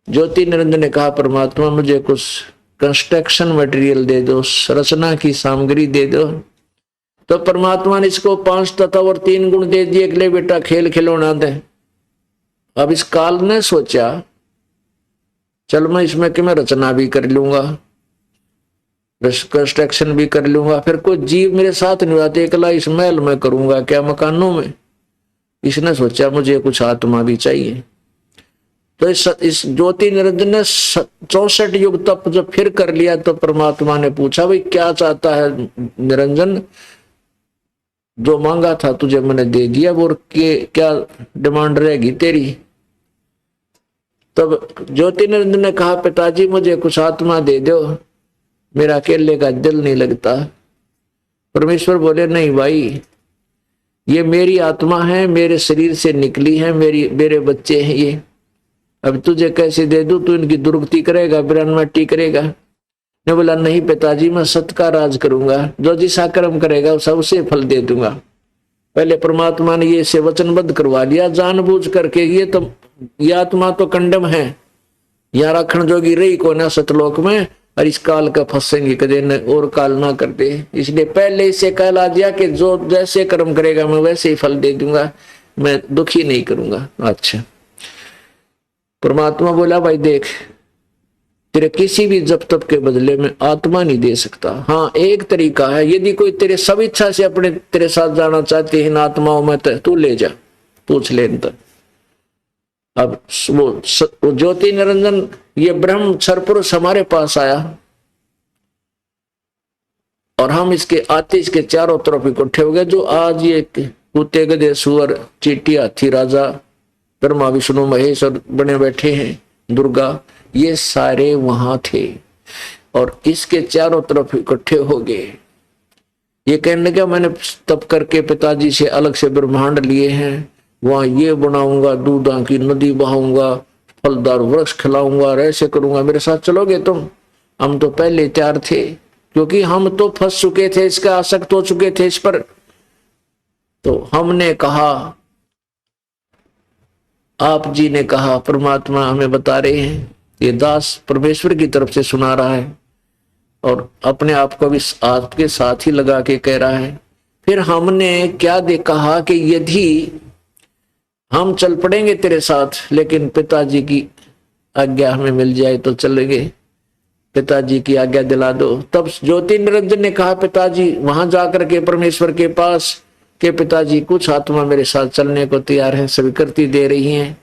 ज्योति निरंजन ने कहा, परमात्मा मुझे कुछ कंस्ट्रक्शन मटेरियल दे दो, रचना की सामग्री दे दो। तो परमात्मा ने इसको 5 तत्व और 3 गुण दे दिए, ले बेटा खेल खिलौना दे। अब इस काल ने सोचा, चल मैं इसमें कि मैं रचना भी कर लूंगा, कंस्ट्रक्शन भी कर लूंगा, फिर कोई जीव मेरे साथ नहीं आते, अकेला इस महल में करूंगा क्या, मकानों में। इसने सोचा मुझे कुछ आत्मा भी चाहिए। तो इस ज्योति निरंजन ने 64 युग तप जब फिर कर लिया, तो परमात्मा ने पूछा, भाई क्या चाहता है निरंजन? जो मांगा था तुझे मैंने दे दिया, वो क्या डिमांड रहेगी तेरी? तब ज्योति निरंजन ने कहा, पिताजी मुझे कुछ आत्मा दे दो, मेरा अकेले का दिल नहीं लगता। परमेश्वर बोले, नहीं भाई, ये मेरी आत्मा है, मेरे शरीर से निकली है, मेरे बच्चे हैं ये। अब तुझे कैसे दे दूं? तू इनकी दुर्गति करेगा, बिरानमट्टी करेगा। ने बोला, नहीं पिताजी, मैं सत का राज करूंगा, जो जिसा कर्म करेगा उसे उसे फल दे दूंगा। पहले परमात्मा ने ये से वचनबद्ध करवा लिया जानबूझ करके। ये आत्मा तो कंडम है, यहाँ रखन जोगी रही को ना सतलोक में, और इस काल का फंसेंगे कदे न और काल ना कर दे। इसलिए पहले इसे कहला दिया कि जो जैसे कर्म करेगा मैं वैसे ही फल दे दूंगा, मैं दुखी नहीं करूंगा। अच्छा, परमात्मा बोला, भाई देख, तेरे किसी भी जप तप के बदले में आत्मा नहीं दे सकता। हाँ, एक तरीका है, यदि कोई तेरे सब इच्छा से अपने तेरे साथ जाना चाहते हैं आत्माओं में, तो तू ले जा, पूछ ले इनका। अब वो ज्योति निरंजन ये ब्रह्म क्षर पुरुष हमारे पास आया, और हम इसके आते इसके चारों तरफ इकट्ठे हो गए। जो आज ये कुत्ते गधे सुअर चींटी हाथी राजा ब्रह्मा विष्णु महेश और बने बैठे हैं दुर्गा, ये सारे वहां थे, और इसके चारों तरफ इकट्ठे हो गए। ये कहने लगा, मैंने तप करके पिताजी से अलग से ब्रह्मांड लिए हैं, वहां ये बनाऊंगा, दूधा की नदी बहाऊंगा, फलदार वृक्ष खिलाऊंगा और ऐसे करूंगा, मेरे साथ चलोगे तुम? हम तो पहले तैयार थे, क्योंकि हम तो फंस चुके थे, इसका आसक्त हो चुके थे इस पर। तो हमने कहा, आप जी ने कहा, परमात्मा हमें बता रहे हैं, ये दास परमेश्वर की तरफ से सुना रहा है और अपने आप को भी आपके साथ ही लगा के कह रहा है। फिर हमने क्या कहा कि यदि हम चल पड़ेंगे तेरे साथ, लेकिन पिताजी की आज्ञा हमें मिल जाए तो चलेंगे, पिताजी की आज्ञा दिला दो। तब ज्योति निरंजन ने कहा, पिताजी वहां जाकर के परमेश्वर के पास के पिताजी कुछ आत्मा मेरे साथ चलने को तैयार है, स्वीकृति दे रही हैं।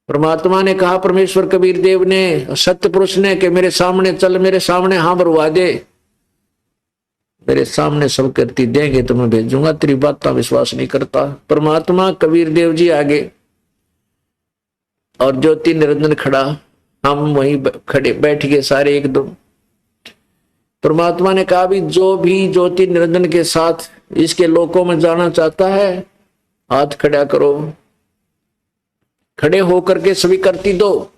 परमात्मा ने कहा, परमेश्वर कबीर देव ने, सत्य पुरुष ने, कि मेरे सामने चल, मेरे सामने हाँ भरवा दे, मेरे सामने सब करती देंगे तो मैं भेजूंगा, तेरी बात का विश्वास नहीं करता। परमात्मा कबीर देव जी आगे और ज्योति निरंजन खड़ा, हम वहीं खड़े बैठ गए सारे एकदम। परमात्मा ने कहा, भी जो भी ज्योति निरंजन के साथ इसके लोकों में जाना चाहता है, हाथ खड़ा करो। खड़े होकर के स्वीकृति दो।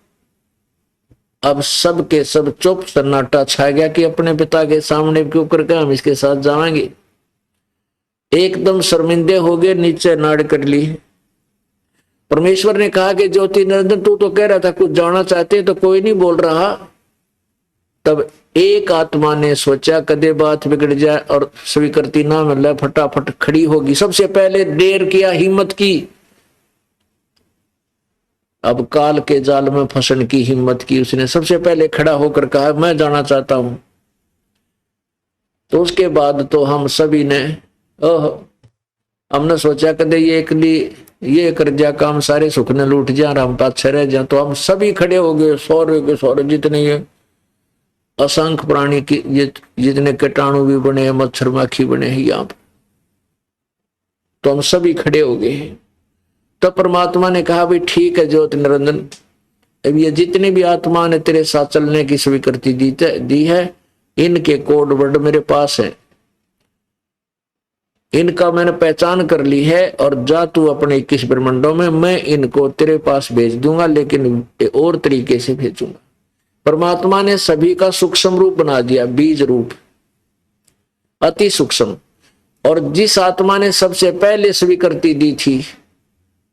अब सब के सब चुप, सन्नाटा छा गया कि अपने पिता के सामने क्यों करके हम इसके साथ जाएंगे। एकदम शर्मिंदे हो गए, नीचे नाड़ कर ली। परमेश्वर ने कहा कि ज्योति निरंजन तू तो कह रहा था कुछ जाना चाहते, तो कोई नहीं बोल रहा। तब एक आत्मा ने सोचा कदे बात बिगड़ जाए और स्वीकृति ना मिले, फटाफट खड़ी होगी। सबसे पहले देर किया, हिम्मत की। अब काल के जाल में फंसने की हिम्मत की उसने, सबसे पहले खड़ा होकर कहा मैं जाना चाहता हूं। तो उसके बाद तो हम सभी ने हमने सोचा कदे ये ये कर जा काम, सारे सुख ने लूट जा, हम पाछे रह जा। तो हम सभी खड़े हो गए, सौर जितने ये असंख्य प्राणी की जितने कीटाणु भी बने, मच्छर माखी बने हैं यहाँ, तो हम सभी खड़े हो गए। तो परमात्मा ने कहा, भाई ठीक है ज्योति निरंजन, अब ये जितनी भी आत्मा ने तेरे साथ चलने की स्वीकृति दी है, इनके कोड वर्ड मेरे पास है, इनका मैंने पहचान कर ली है, और जा तू अपने 21 ब्रह्मांडों में, मैं इनको तेरे पास भेज दूंगा, लेकिन और तरीके से भेजूंगा। परमात्मा ने सभी का सूक्ष्म रूप बना दिया, बीज रूप, अति सूक्ष्म। और जिस आत्मा ने सबसे पहले स्वीकृति दी थी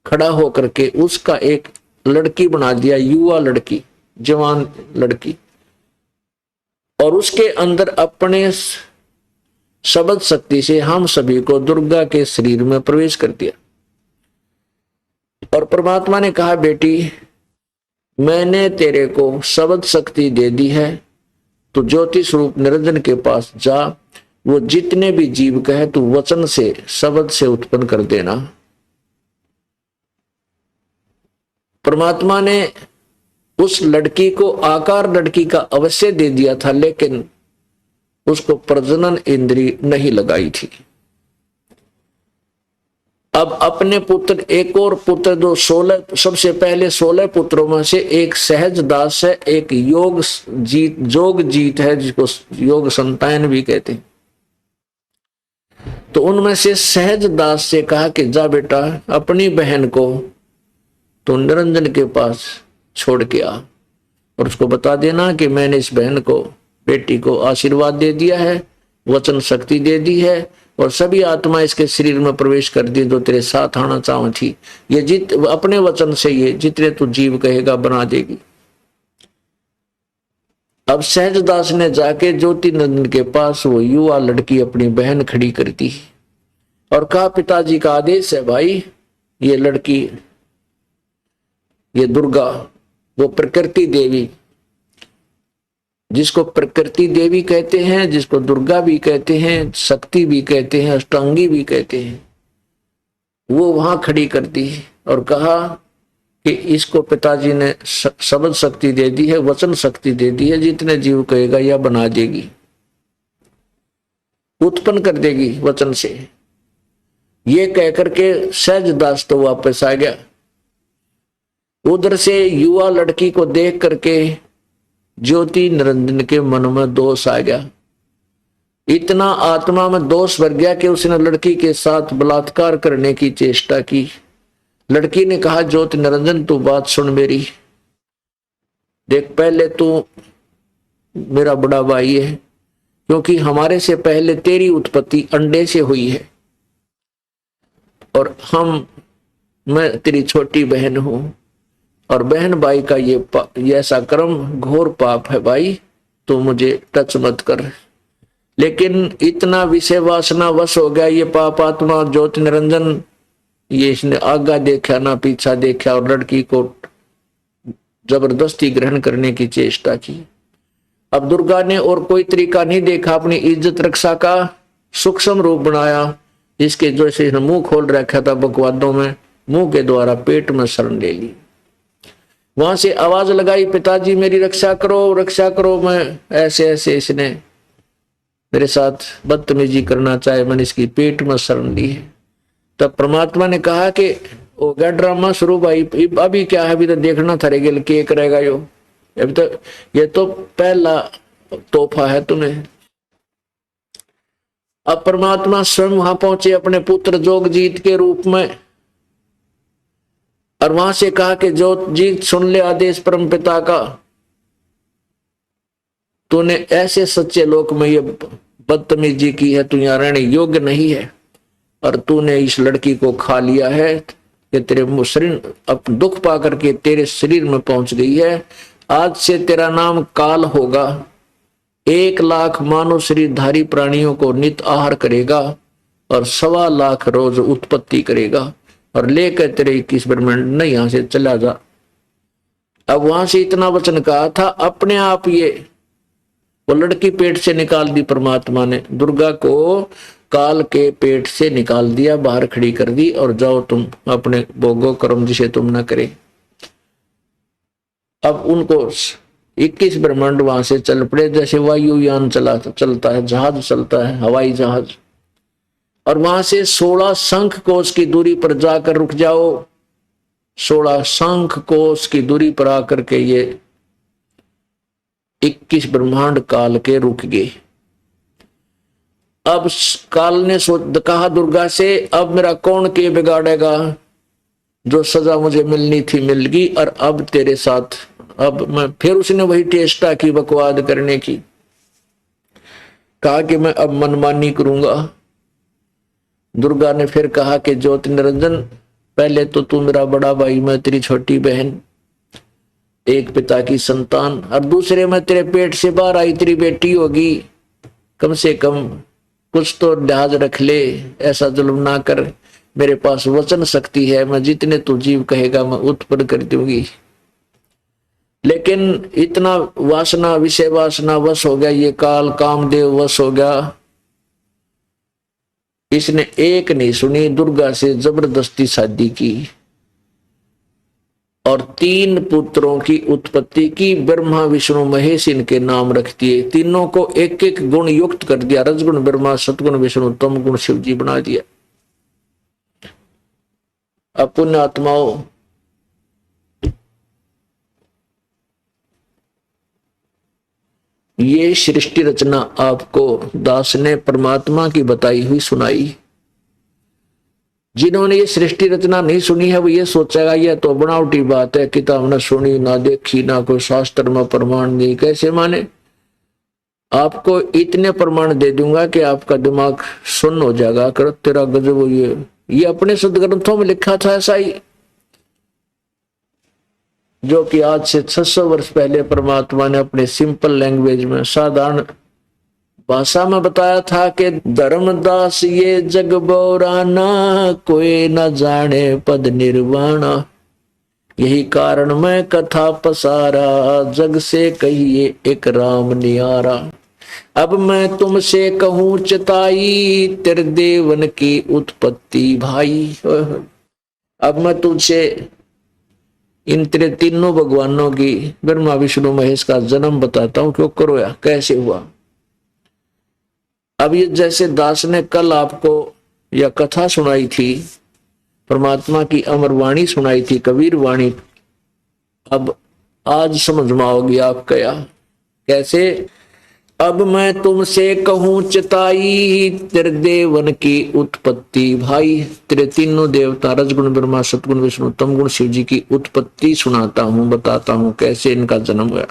खड़ा होकर के, उसका एक लड़की बना दिया, युवा लड़की, जवान लड़की, और उसके अंदर अपने शब्द शक्ति से हम सभी को दुर्गा के शरीर में प्रवेश कर दिया। और परमात्मा ने कहा, बेटी मैंने तेरे को शब्द शक्ति दे दी है, तो ज्योति स्वरूप निरंजन के पास जा, वो जितने भी जीव कहे तू वचन से, शब्द से उत्पन्न कर देना। परमात्मा ने उस लड़की को आकार लड़की का अवश्य दे दिया था, लेकिन उसको प्रजनन इंद्री नहीं लगाई थी। अब अपने पुत्र, एक और पुत्र, जो 16, सबसे पहले 16 पुत्रों में से एक सहज दास है, एक जोग जीत है, जिसको योग संतान भी कहते हैं। तो उनमें से सहज दास से कहा कि जा बेटा अपनी बहन को तो निरंजन के पास छोड़ के आ, और उसको बता देना कि मैंने इस बहन को, बेटी को आशीर्वाद दे दिया है, वचन शक्ति दे दी है, और सभी आत्मा इसके शरीर में प्रवेश कर दी जो तेरे साथ आना चाह थी। ये अपने वचन से ये जितने तू जीव कहेगा बना देगी। अब सहजदास ने जाके ज्योति नंदन के पास वो युवा लड़की अपनी बहन खड़ी कर दी और कहा, पिताजी का आदेश है भाई, ये लड़की, ये दुर्गा, वो प्रकृति देवी, जिसको प्रकृति देवी कहते हैं, जिसको दुर्गा भी कहते हैं, शक्ति भी कहते हैं, अष्टांगी भी कहते हैं, वो वहां खड़ी कर दी और कहा कि इसको पिताजी ने शब्द शक्ति दे दी है, वचन शक्ति दे दी है, जितने जीव कहेगा या बना देगी, उत्पन्न कर देगी वचन से। ये कहकर के सहजदास तो वापस आ गया। उधर से युवा लड़की को देख करके ज्योति निरंजन के मन में दोष आ गया। इतना आत्मा में दोष भर गया कि उसने लड़की के साथ बलात्कार करने की चेष्टा की। लड़की ने कहा, ज्योति निरंजन तू बात सुन मेरी, देख पहले तू मेरा बड़ा भाई है, क्योंकि हमारे से पहले तेरी उत्पत्ति अंडे से हुई है, और मैं तेरी छोटी बहन हूं, और बहन भाई का ये ऐसा कर्म घोर पाप है भाई, तो मुझे टच मत कर। लेकिन इतना विषय वासना वश हो गया ये पाप आत्मा ज्योति निरंजन, ये इसने आगा देखा ना पीछा देखा, और लड़की को जबरदस्ती ग्रहण करने की चेष्टा की। अब दुर्गा ने और कोई तरीका नहीं देखा, अपनी इज्जत रक्षा का सूक्ष्म रूप बनाया, जिसके जैसे इसने मुंह खोल रखा था बकवादों में, मुंह के द्वारा पेट में शरण ले ली। वहां से आवाज लगाई, पिताजी मेरी रक्षा करो रक्षा करो, मैं ऐसे ऐसे इसने मेरे साथ बदतमीजी करना चाहे, मैंने इसकी पेट में शरण ली है। तब परमात्मा ने कहा कि हो गया ड्रामा शुरू भाई, अभी क्या है, अभी तो देखना था रेगल के करेगा यो, अभी तो ये तो पहला तोहफा है तुम्हें। अब परमात्मा स्वयं वहां पहुंचे अपने पुत्र जोगजीत के रूप में, और वहां से कहा कि जोगजीत सुन ले आदेश परम पिता का, तूने ऐसे सच्चे लोक में ये बदतमीजी की है, तू यहाँ रहने योग्य नहीं है, और तूने इस लड़की को खा लिया है कि तेरे शरीर अब दुख पा करके तेरे शरीर में पहुंच गई है। आज से तेरा नाम काल होगा, 1,00,000 मानव शरीरधारी प्राणियों को नित आहार करेगा, और 1,25,00,000 रोज उत्पत्ति करेगा, और लेकर तेरे 21 ब्रह्मांड न यहां से चला जा। अब वहां से इतना वचन कहा था, अपने आप ये वो लड़की पेट से निकाल दी परमात्मा ने, दुर्गा को काल के पेट से निकाल दिया, बाहर खड़ी कर दी, और जाओ तुम अपने भोगो कर्म जिसे तुम न करे। अब उनको 21 ब्रह्मांड वहां से चल पड़े, जैसे वायुयान चलता है, जहाज चलता है, हवाई जहाज, और वहां से 16 शंख कोश की दूरी पर जाकर रुक जाओ। 16 शंख कोश की दूरी पर आकर के ये 21 ब्रह्मांड काल के रुक गए। अब काल ने कहा दुर्गा से, अब मेरा कौन के बिगाड़ेगा, जो सजा मुझे मिलनी थी मिल गई, और अब तेरे साथ अब मैं, फिर उसने वही चेष्टा की बकवाद करने की, कहा कि मैं अब मनमानी करूंगा। दुर्गा ने फिर कहा कि ज्योति निरंजन, पहले तो तू मेरा बड़ा भाई, मैं तेरी छोटी बहन, एक पिता की संतान, और दूसरे में तेरे पेट से बाहर आई तेरी बेटी होगी, कम से कम कुछ तो लिहाज रख ले, ऐसा जुल्म ना कर, मेरे पास वचन शक्ति है, मैं जितने तू जीव कहेगा मैं उत्पन्न कर दूंगी। लेकिन इतना वासना विषय वासना वश हो गया, ये काल कामदेव वश हो गया, इसने एक नहीं सुनी, दुर्गा से जबरदस्ती शादी की, और 3 पुत्रों की उत्पत्ति की, ब्रह्मा विष्णु महेश इनके नाम रख दिए, तीनों को एक एक गुण युक्त कर दिया, रजगुण ब्रह्मा, सतगुण विष्णु, तम गुण शिव जी बना दिया। अब पुण्य आत्माओं, ये सृष्टि रचना आपको दास ने परमात्मा की बताई हुई सुनाई। जिन्होंने ये सृष्टि रचना नहीं सुनी है वो ये सोचेगा ये तो बनावटी बात है, किताब ना सुनी ना देखी ना कोई शास्त्र में प्रमाण नहीं, कैसे माने। आपको इतने प्रमाण दे दूंगा कि आपका दिमाग सुन्न हो जाएगा, कर तेरा गजब, ये अपने सदग्रंथों में लिखा था ऐसा ही, जो कि आज से 600 वर्ष पहले परमात्मा ने अपने सिंपल लैंग्वेज में साधारण भाषा में बताया था कि धर्मदास ये जग बोराना, कोई न जाने पद निर्वाणा, यही कारण मैं कथा पसारा, जग से कहिए एक राम नियारा। अब मैं तुमसे कहूं चिताई, तेरे देवन की उत्पत्ति भाई। अब मैं तुझसे इन तेरे तीनों भगवानों की, ब्रह्मा विष्णु महेश का जन्म बताता हूं, क्यों करो या कैसे हुआ। अब ये जैसे दास ने कल आपको यह कथा सुनाई थी, परमात्मा की अमर वाणी सुनाई थी, कबीर वाणी, अब आज समझ में आओगी आप क्या कैसे अब मैं तुमसे कहूं चिताई, तेरे देवन की उत्पत्ति भाई। तेरे तीनों देवता रजगुण ब्रह्मा सतगुण विष्णु तमगुण शिव जी की उत्पत्ति सुनाता हूं, बताता हूं कैसे इनका जन्म हुआ।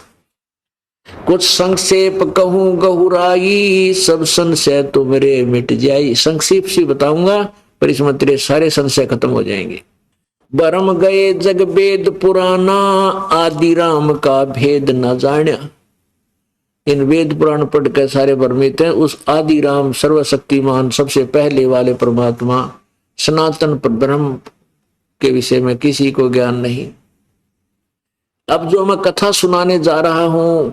कुछ संक्षेप कहूं गहुराई, सब संशय तो मेरे मिट जाई। संक्षेप से बताऊंगा पर इसमें तेरे सारे संशय खत्म हो जाएंगे। बरम गए जग वेद पुराना, आदि राम का भेद न जान्या। इन वेद पुराण पढ़ के सारे भ्रमित हैं, उस आदि राम सर्वशक्तिमान सबसे पहले वाले परमात्मा सनातन ब्रह्म के विषय में किसी को ज्ञान नहीं। अब जो मैं कथा सुनाने जा रहा हूं,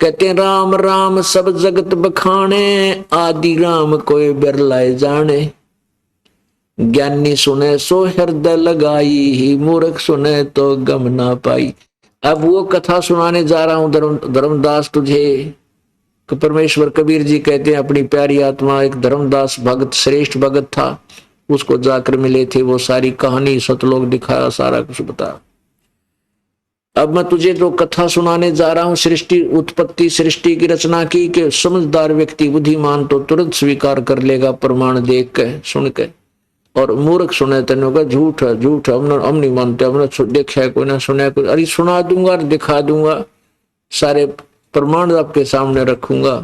कहते हैं राम राम सब जगत बखाने, आदि राम कोई बिरलाए जाने। ज्ञानी सुने सो हृदय लगाई, ही मूर्ख सुने तो गम ना पाई। अब वो कथा सुनाने जा रहा हूं धर्मदास तुझे। परमेश्वर कबीर जी कहते हैं अपनी प्यारी आत्मा, एक धर्मदास भगत श्रेष्ठ भगत था, उसको जाकर मिले थे, वो सारी कहानी सतलोक दिखाया, सारा कुछ बताया। अब मैं तुझे जो कथा सुनाने जा रहा हूं, सृष्टि उत्पत्ति सृष्टि की रचना की, कि समझदार व्यक्ति बुद्धिमान तो तुरंत स्वीकार कर लेगा प्रमाण देख के सुन के, और मूर्ख सुने तेने का झूठ है झूठ है, हम नहीं मानते, हमने देखा है कोई ना सुना है कोई। अरे सुना दूंगा और दिखा दूंगा, सारे प्रमाण आपके सामने रखूंगा,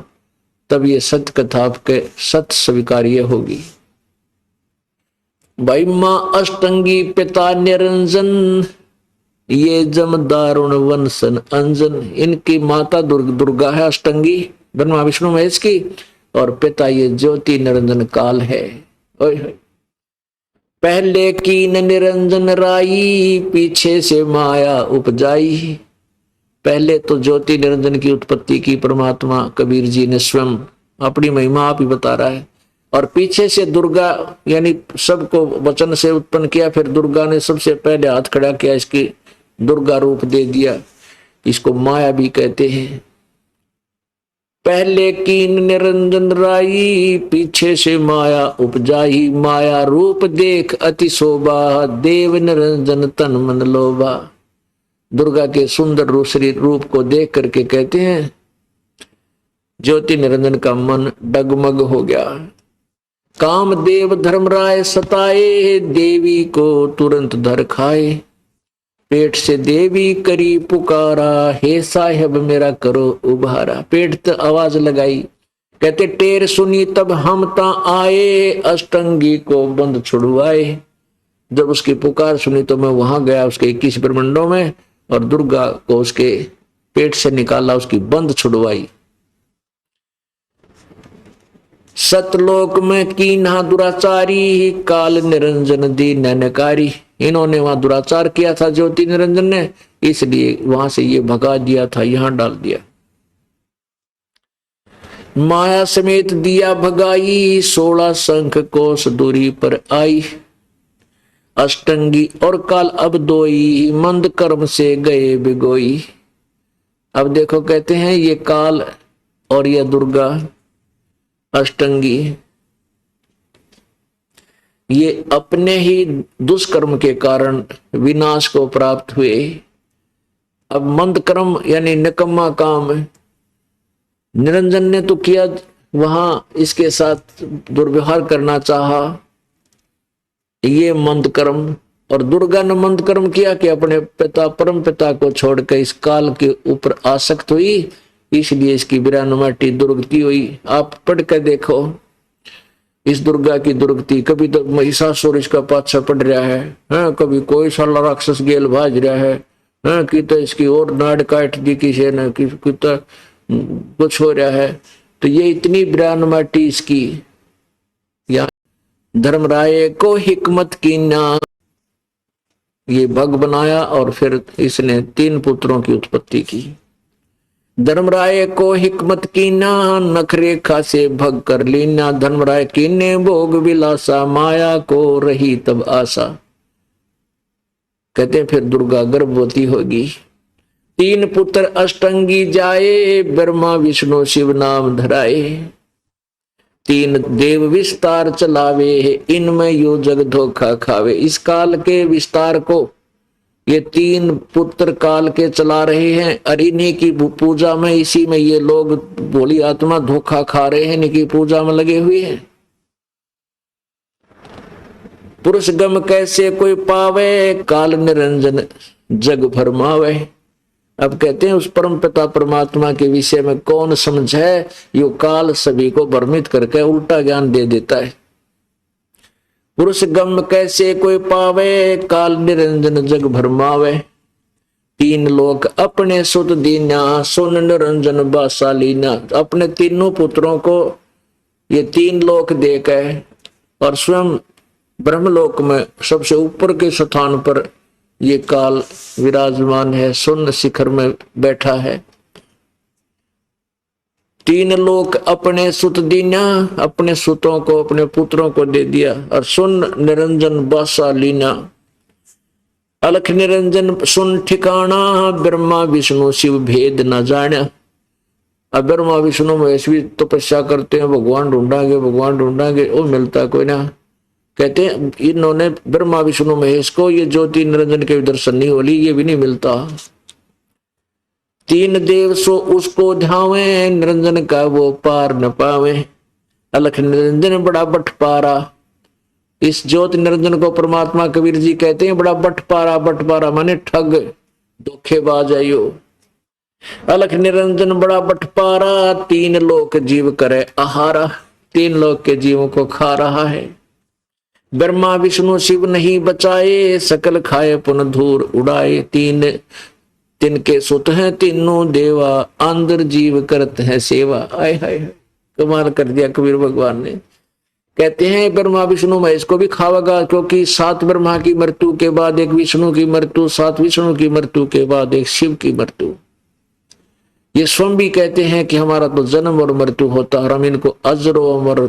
तब ये सत्य कथा आपके सत्य स्वीकार्य होगी। भाई मां अष्टंगी पिता निरंजन, ये जम दारुण वंशन अंजन। इनकी माता दुर्गा है अष्टंगी, ब्रह्मा विष्णु महेश की, और पिता ये ज्योति निरंजन काल है। ओए पहले कीन निरंजन राई, पीछे से माया उपजाई। पहले तो ज्योति निरंजन की उत्पत्ति की परमात्मा कबीर जी ने स्वयं, अपनी महिमा आप ही बता रहा है, और पीछे से दुर्गा यानी सबको वचन से उत्पन्न किया। फिर दुर्गा ने सबसे पहले हाथ खड़ा किया, इसकी दुर्गा रूप दे दिया, इसको माया भी कहते हैं। पहले कीन निरंजन राई, पीछे से माया उपजाई। माया रूप देख अति शोभा, देव निरंजन तन मन लोभा। दुर्गा के सुंदर रूप को देख करके कहते हैं ज्योति निरंजन का मन डगमग हो गया। काम देव धर्मराय सताए, देवी को तुरंत धर खाए। पेट से देवी करी पुकारा, हे साहेब मेरा करो उबारा। पेट तो आवाज लगाई, कहते टेर सुनी तब हम ता आए, अष्टंगी को बंद छुड़वाए। जब उसकी पुकार सुनी तो मैं वहां गया उसके 21 ब्रह्मंडों में, और दुर्गा को उसके पेट से निकाला, उसकी बंद छुड़वाई। सतलोक में कीन्हा दुराचारी, काल निरंजन दी नैनकारी। इन्होंने वहां दुराचार किया था ज्योति निरंजन ने, इसलिए वहां से ये भगा दिया था, यहां डाल दिया। माया समेत दिया भगाई, 16 शंख कोस दूरी पर आई। अष्टंगी और काल अब दोई, मंद कर्म से गए बिगोई। अब देखो कहते हैं ये काल और ये दुर्गा अष्टंगी, ये अपने ही दुष्कर्म के कारण विनाश को प्राप्त हुए। अब मंद कर्म यानी निकम्मा काम निरंजन ने तो किया, वहां इसके साथ दुर्व्यवहार करना चाहा, ये मंद कर्म। और दुर्गा ने मंद कर्म किया कि अपने पिता परम पिता को छोड़कर इस काल के ऊपर आसक्त हुई, इसलिए इसकी विरानुमाटी दुर्गति हुई। आप पढ़ कर देखो इस दुर्गा की दुर्गति, कभी तो महिषासुर इसका पाछा पड़ रहा है, कभी कोई साला राक्षस गेल भाज रहा है, कि तो इसकी और नाड़ काट दी किसी ने, कि तो कुछ हो रहा है। तो ये इतनी विरानुमाटी इसकी। या धर्मराय को हिकमत की ना, ये भग बनाया और फिर इसने 3 पुत्रों की उत्पत्ति की। धर्मराय को हिकमत की ना, नखरेखा से भग कर लीना। धर्मराय की ने भोग विलासा, माया को रही तब आशा। कहते फिर दुर्गा गर्भवती होगी। 3 पुत्र अष्टंगी जाए, ब्रह्मा विष्णु शिव नाम धराए। 3 देव विस्तार चलावे, इनमें यो जग धोखा खावे। इस काल के विस्तार को ये तीन पुत्र काल के चला रहे हैं, और इन्हीं की पूजा में, इसी में ये लोग भोली आत्मा धोखा खा रहे हैं, इन्हीं की पूजा में लगे हुए हैं। पुरुष गम कैसे कोई पावे, काल निरंजन जग भरमावे। अब कहते हैं उस परम पिता परमात्मा के विषय में कौन समझे, यो काल सभी को भ्रमित करके उल्टा ज्ञान दे देता है। पुरुष गम कैसे कोई पावे, काल निरंजन जग भरमावे। तीन लोक अपने सुत दीना, सुन निरंजन बासालीना। अपने तीनों पुत्रों को ये तीन लोक देकर और स्वयं ब्रह्मलोक में सबसे ऊपर के स्थान पर ये काल विराजमान है, सुन शिखर में बैठा है। तीन लोक अपने सुत दीना, अपने सुतों को, अपने पुत्रों को दे दिया। और सुन निरंजन बासा लीना, अलख निरंजन सुन ठिकाना, ब्रह्मा विष्णु शिव भेद न जाना। अब ब्रह्मा विष्णु महेश भी तपस्या करते हैं, भगवान ढूंढांगे, वो मिलता कोई ना। कहते हैं इन्होंने ब्रह्मा विष्णु महेश को ये ज्योति निरंजन के दर्शन नहीं होली, ये भी नहीं मिलता। तीन देव सो उसको ध्यावे, निरंजन का वो पार न पावे। अलख निरंजन बड़ा बटपारा। इस ज्योति निरंजन को परमात्मा कबीर जी कहते हैं बड़ा बटपारा माने ठग, धोखेबाज है यो। अलख निरंजन बड़ा बटपारा, तीन लोक जीव करे आहारा। तीन लोक के जीवों को खा रहा है। ब्रह्मा विष्णु शिव नहीं बचाए, सकल खाए पुन धूर उड़ाए। तिनके सुत हैं तीनों देवा, अंदर जीव करते हैं सेवा। आय हाय, कमाल कर दिया कबीर भगवान ने। कहते हैं ब्रह्मा विष्णु महेश को भी खावेगा, क्योंकि 7 ब्रह्मा की मृत्यु के बाद एक विष्णु की मृत्यु, 7 विष्णु की मृत्यु के बाद एक शिव की मृत्यु। ये स्वयं भी कहते हैं कि हमारा तो जन्म और मृत्यु होता, और हम इनको अजरो अमर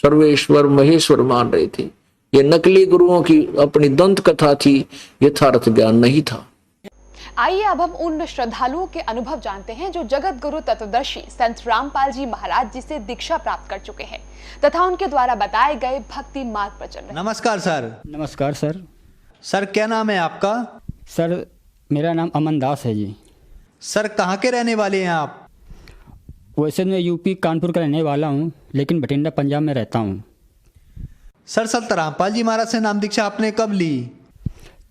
सर्वेश्वर महेश्वर मान रहे थे। ये नकली गुरुओं की अपनी दंत कथा थी, यथार्थ ज्ञान नहीं था। आइए अब हम उन श्रद्धालुओं के अनुभव जानते हैं जो जगत गुरु तत्वदर्शी संत रामपाल जी महाराज जी से दीक्षा प्राप्त कर चुके हैं तथा उनके द्वारा बताए गए भक्ति मार्ग पर चल रहे हैं। नमस्कार सर। नमस्कार सर। सर क्या नाम है आपका? सर मेरा नाम अमन दास है जी। सर कहाँ के रहने वाले हैं आप? वैसे मैं यूपी कानपुर का रहने वाला हूँ, लेकिन बठिंडा पंजाब में रहता हूँ। सर संत रामपाल जी महाराज से नाम दीक्षा आपने कब ली?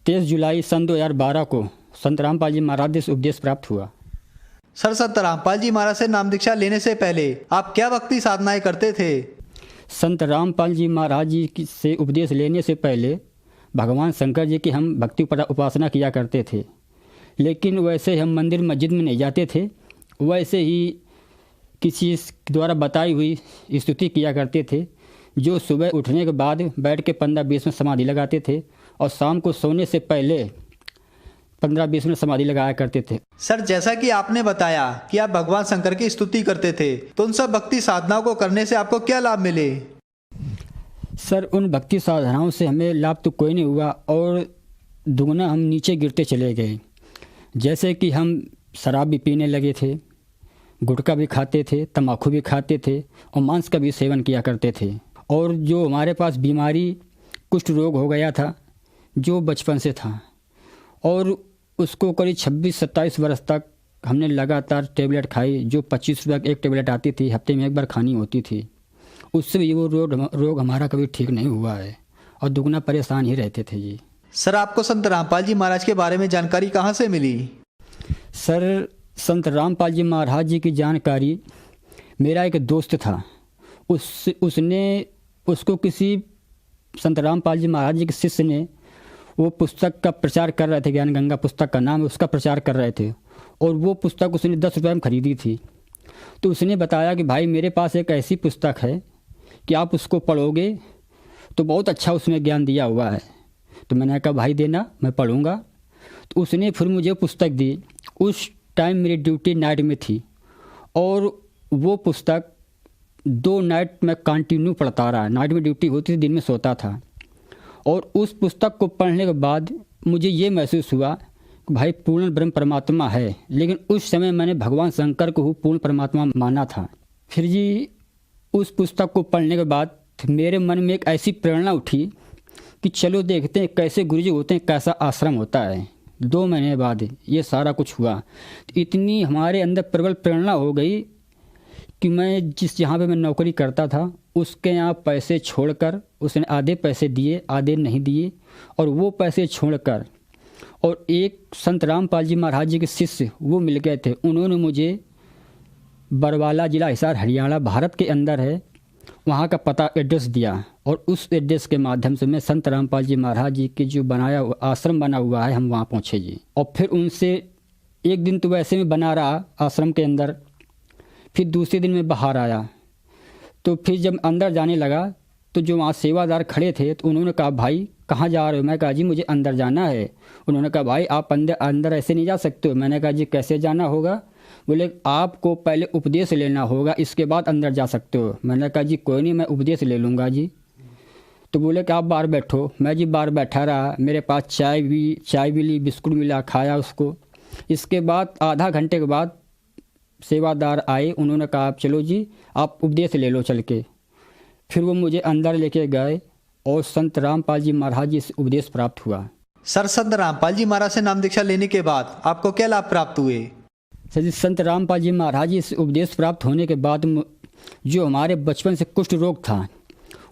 23 जुलाई सन 2012 को संत रामपाल जी महाराज से उपदेश प्राप्त हुआ। सर संत रामपाल जी महाराज से नाम दीक्षा लेने से पहले आप क्या भक्ति साधनाएं करते थे? संत रामपाल जी महाराज जी से उपदेश लेने से पहले भगवान शंकर जी की हम भक्ति उपासना किया करते थे, लेकिन वैसे हम मंदिर मस्जिद में नहीं जाते थे। वैसे ही किसी द्वारा बताई हुई स्तुति किया करते थे, जो सुबह उठने के बाद बैठ के 15-20 मिनट समाधि लगाते थे, और शाम को सोने से पहले 15-20 मिनट समाधि लगाया करते थे। सर जैसा कि आपने बताया कि आप भगवान शंकर की स्तुति करते थे, तो उन सब भक्ति साधनाओं को करने से आपको क्या लाभ मिले? सर उन भक्ति साधनाओं से हमें लाभ तो कोई नहीं हुआ, और दुगना हम नीचे गिरते चले गए। जैसे कि हम शराब भी पीने लगे थे, गुटखा भी खाते थे, तम्बाकू भी खाते थे, और मांस का भी सेवन किया करते थे। और जो हमारे पास बीमारी कुष्ठ रोग हो गया था, जो बचपन से था, और उसको करीब 26-27 वर्ष तक हमने लगातार टेबलेट खाई, जो 25 रुपये की एक टेबलेट आती थी, हफ्ते में एक बार खानी होती थी। उससे भी वो रोग हमारा कभी ठीक नहीं हुआ है, और दुगना परेशान ही रहते थे जी। सर आपको संत रामपाल जी महाराज के बारे में जानकारी कहाँ से मिली? सर संत रामपाल जी महाराज जी की जानकारी मेरा एक दोस्त था, उसको किसी संत रामपाल जी महाराज जी के शिष्य ने वो पुस्तक का प्रचार कर रहे थे, ज्ञान गंगा पुस्तक का नाम है, उसका प्रचार कर रहे थे, और वो पुस्तक उसने 10 रुपये में ख़रीदी थी। तो उसने बताया कि भाई मेरे पास एक ऐसी पुस्तक है कि आप उसको पढ़ोगे तो बहुत अच्छा उसमें ज्ञान दिया हुआ है। तो मैंने कहा भाई देना, मैं पढ़ूँगा। तो उसने फिर मुझे पुस्तक दी। उस टाइम मेरी ड्यूटी नाइट में थी, और वो पुस्तक 2 नाइट में कंटिन्यू पढ़ता रहा। नाइट में ड्यूटी होती थी, दिन में सोता था। और उस पुस्तक को पढ़ने के बाद मुझे ये महसूस हुआ कि भाई पूर्ण ब्रह्म परमात्मा है, लेकिन उस समय मैंने भगवान शंकर को पूर्ण परमात्मा माना था। फिर जी उस पुस्तक को पढ़ने के बाद मेरे मन में एक ऐसी प्रेरणा उठी कि चलो देखते हैं कैसे गुरुजी होते हैं, कैसा आश्रम होता है। 2 महीने बाद ये सारा कुछ हुआ। तो इतनी हमारे अंदर प्रबल प्रेरणा हो गई कि मैं जिस जहाँ पे मैं नौकरी करता था उसके यहाँ पैसे छोड़कर, उसने आधे पैसे दिए आधे नहीं दिए, और वो पैसे छोड़कर और एक संत रामपाल जी महाराज जी के शिष्य वो मिल गए थे, उन्होंने मुझे बरवाला जिला हिसार हरियाणा भारत के अंदर है वहाँ का पता एड्रेस दिया, और उस एड्रेस के माध्यम से मैं संत रामपाल जी महाराज जी के जो बनाया आश्रम बना हुआ है हम वहाँ पहुँचे जी। और फिर उनसे एक दिन तो वैसे में बना रहा आश्रम के अंदर, फिर दूसरे दिन में बाहर आया। तो फिर जब अंदर जाने लगा तो जो वहाँ सेवादार खड़े थे तो उन्होंने कहा भाई कहाँ जा रहे हो? मैं कहा जी मुझे अंदर जाना है। उन्होंने कहा भाई आप अंदर ऐसे नहीं जा सकते हो। मैंने कहा जी कैसे जाना होगा? बोले आपको पहले उपदेश लेना होगा इसके बाद अंदर जा सकते हो। मैंने कहा जी कोई नहीं मैं उपदेश ले लूँगा जी। तो बोले कि आप बाहर बैठो। मैं जी बाहर बैठा रहा, मेरे पास चाय भी ली, बिस्कुट मिला, खाया उसको। इसके बाद आधा घंटे के बाद सेवादार आए, उन्होंने कहा आप चलो जी आप उपदेश ले लो चल के। फिर वो मुझे अंदर लेके गए और संत रामपाल जी महाराज जी से उपदेश प्राप्त हुआ। सर, संत रामपाल जी महाराज से नाम दीक्षा लेने के बाद आपको क्या लाभ प्राप्त हुए? सर जी संत रामपाल जी महाराज जी से उपदेश प्राप्त होने के बाद जो हमारे बचपन से कुष्ठ रोग था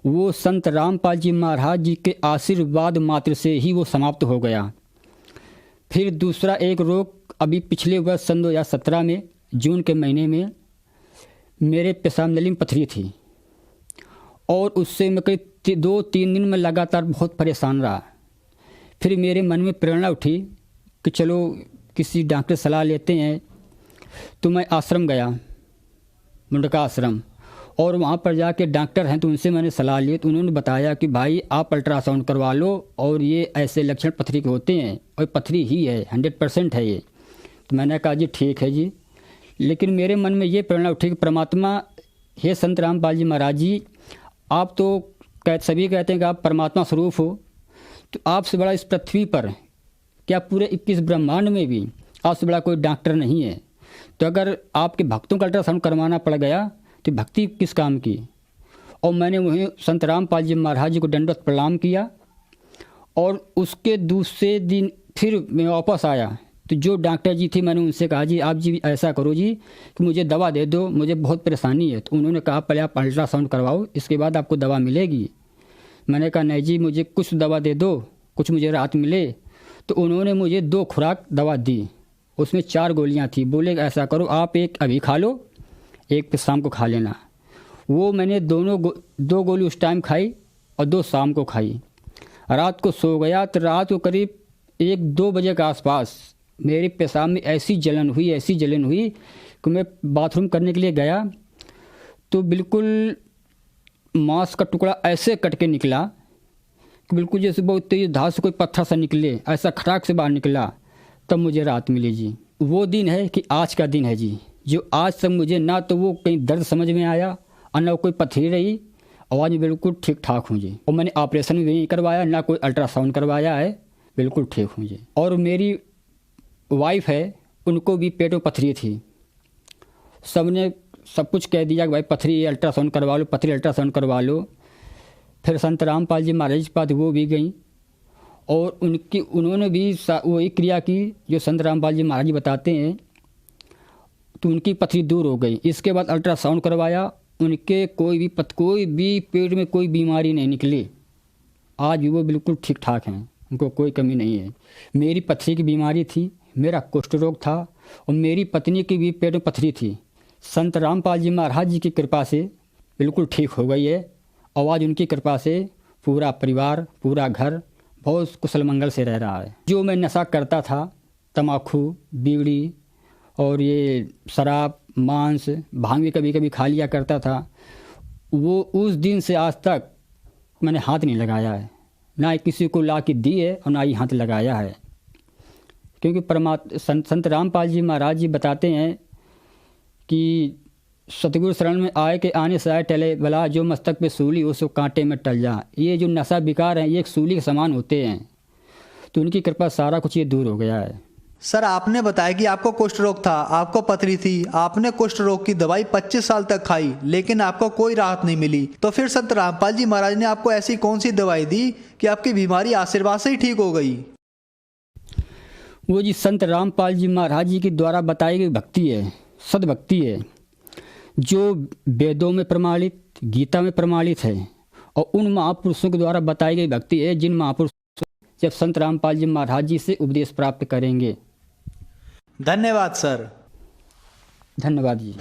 वो संत रामपाल जी महाराज जी के आशीर्वाद मात्र से ही वो समाप्त हो गया। फिर दूसरा एक रोग अभी पिछले वर्ष सन 2017 में जून के महीने में मेरे पेशाब नली में पथरी थी, और उससे मैं करीब 2-3 दिन में लगातार बहुत परेशान रहा। फिर मेरे मन में प्रेरणा उठी कि चलो किसी डॉक्टर सलाह लेते हैं। तो मैं आश्रम गया, मुंडका आश्रम, और वहाँ पर जाके डॉक्टर हैं तो उनसे मैंने सलाह ली। तो उन्होंने बताया कि भाई आप अल्ट्रासाउंड करवा लो और ये ऐसे लक्षण पथरी के होते हैं और पथरी ही है, 100% है ये। तो मैंने कहा जी ठीक है जी। लेकिन मेरे मन में ये प्रेरणा उठी कि परमात्मा, हे संत रामपाल जी महाराज जी, आप तो सभी कहते हैं कि आप परमात्मा स्वरूप हो, तो आपसे बड़ा इस पृथ्वी पर क्या पूरे 21 ब्रह्मांड में भी आपसे बड़ा कोई डॉक्टर नहीं है। तो अगर आपके भक्तों का अल्ट्रासाउंड करवाना पड़ गया तो भक्ति किस काम की। और मैंने वहीं संत रामपाल जी महाराज जी को दंडवत प्रणाम किया, और उसके दूसरे दिन फिर मैं वापस आया तो जो डॉक्टर जी थी मैंने उनसे कहा जी आप जी ऐसा करो जी कि मुझे दवा दे दो, मुझे बहुत परेशानी है। तो उन्होंने कहा पहले आप अल्ट्रासाउंड करवाओ इसके बाद आपको दवा मिलेगी। मैंने कहा नहीं जी मुझे कुछ दवा दे दो, कुछ मुझे राहत मिले। तो उन्होंने मुझे 2 खुराक दवा दी, उसमें 4 गोलियां थी। बोले ऐसा करो आप एक अभी खा लो, एक शाम को खा लेना। वो मैंने 2 गोली उस टाइम खाई और 2 शाम को खाई। रात को सो गया तो रात को करीब 1-2 बजे के आसपास मेरे पेशाब में ऐसी जलन हुई कि मैं बाथरूम करने के लिए गया तो बिल्कुल मांस का टुकड़ा ऐसे कट के निकला कि बिल्कुल जैसे बहुत तेज धार से कोई पत्थर सा निकले, ऐसा खटाक से बाहर निकला। तब मुझे राहत मिली जी। वो दिन है कि आज का दिन है जी, जो आज तक मुझे ना तो वो कहीं दर्द समझ में आया और ना कोई पथरी रही, आवाज़ बिल्कुल ठीक ठाक हूँ जी। और मैंने ऑपरेशन भी नहीं करवाया, ना कोई अल्ट्रासाउंड करवाया है, बिल्कुल ठीक हूँ जी। और मेरी वाइफ है, उनको भी पेट में पथरी थी। सबने सब कुछ कह दिया कि भाई पथरी अल्ट्रासाउंड करवा लो, पथरी अल्ट्रासाउंड करवा लो। फिर संत रामपाल जी महाराज के पास वो भी गई और उन्होंने भी वही क्रिया की जो संत रामपाल जी महाराज जी बताते हैं, तो उनकी पथरी दूर हो गई। इसके बाद अल्ट्रासाउंड करवाया, उनके कोई भी पेट में कोई बीमारी नहीं निकली। आज भी वो बिल्कुल ठीक ठाक हैं, उनको कोई कमी नहीं है। मेरी पथरी की बीमारी थी, मेरा कुष्ठ रोग था और मेरी पत्नी की भी पेट में पथरी थी। संत रामपाल जी महाराज जी की कृपा से बिल्कुल ठीक हो गई है। और आज उनकी कृपा से पूरा परिवार, पूरा घर बहुत कुशल मंगल से रह रहा है। जो मैं नशा करता था, तम्बाकू, बीड़ी और ये शराब, मांस, भांग भी कभी कभी खा लिया करता था, वो उस दिन से आज तक मैंने हाथ नहीं लगाया है, ना किसी को ला के दी है और ना ही हाथ लगाया है। क्योंकि संत रामपाल जी महाराज जी बताते हैं कि सतगुरु शरण में आए के आने से आए टले भला, जो मस्तक पे सूली उसको कांटे में टल जा। ये जो नशा विकार है ये एक सूली के समान होते हैं, तो उनकी कृपा सारा कुछ ये दूर हो गया है। सर, आपने बताया कि आपको कुष्ठ रोग था, आपको पथरी थी, आपने कुष्ठ रोग की दवाई 25 साल तक खाई, लेकिन आपको कोई राहत नहीं मिली। तो फिर संत रामपाल जी महाराज ने आपको ऐसी कौन सी दवाई दी कि आपकी बीमारी आशीर्वाद से ही ठीक हो गई? वो जी संत रामपाल जी महाराज जी के द्वारा बताई गई भक्ति है, सदभक्ति है, जो वेदों में प्रमाणित, गीता में प्रमाणित है, और उन महापुरुषों के द्वारा बताई गई भक्ति है जिन महापुरुषों जब संत रामपाल जी महाराज जी से उपदेश प्राप्त करेंगे। धन्यवाद सर। धन्यवाद जी।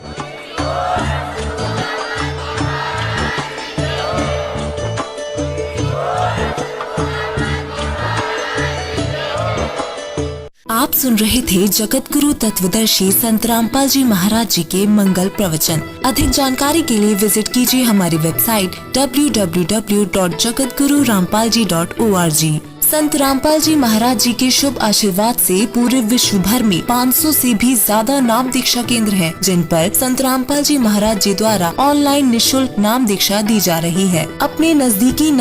आप सुन रहे थे जगत गुरु तत्वदर्शी संत रामपाल जी महाराज जी के मंगल प्रवचन। अधिक जानकारी के लिए विजिट कीजिए हमारी वेबसाइट www.jagatgururampalji.org। संत रामपाल जी महाराज जी के शुभ आशीर्वाद से पूरे विश्व भर में 500 से भी ज्यादा नाम दीक्षा केंद्र हैं, जिन पर संत रामपाल जी महाराज जी द्वारा ऑनलाइन निःशुल्क नाम दीक्षा दी जा रही है। अपने नजदीकी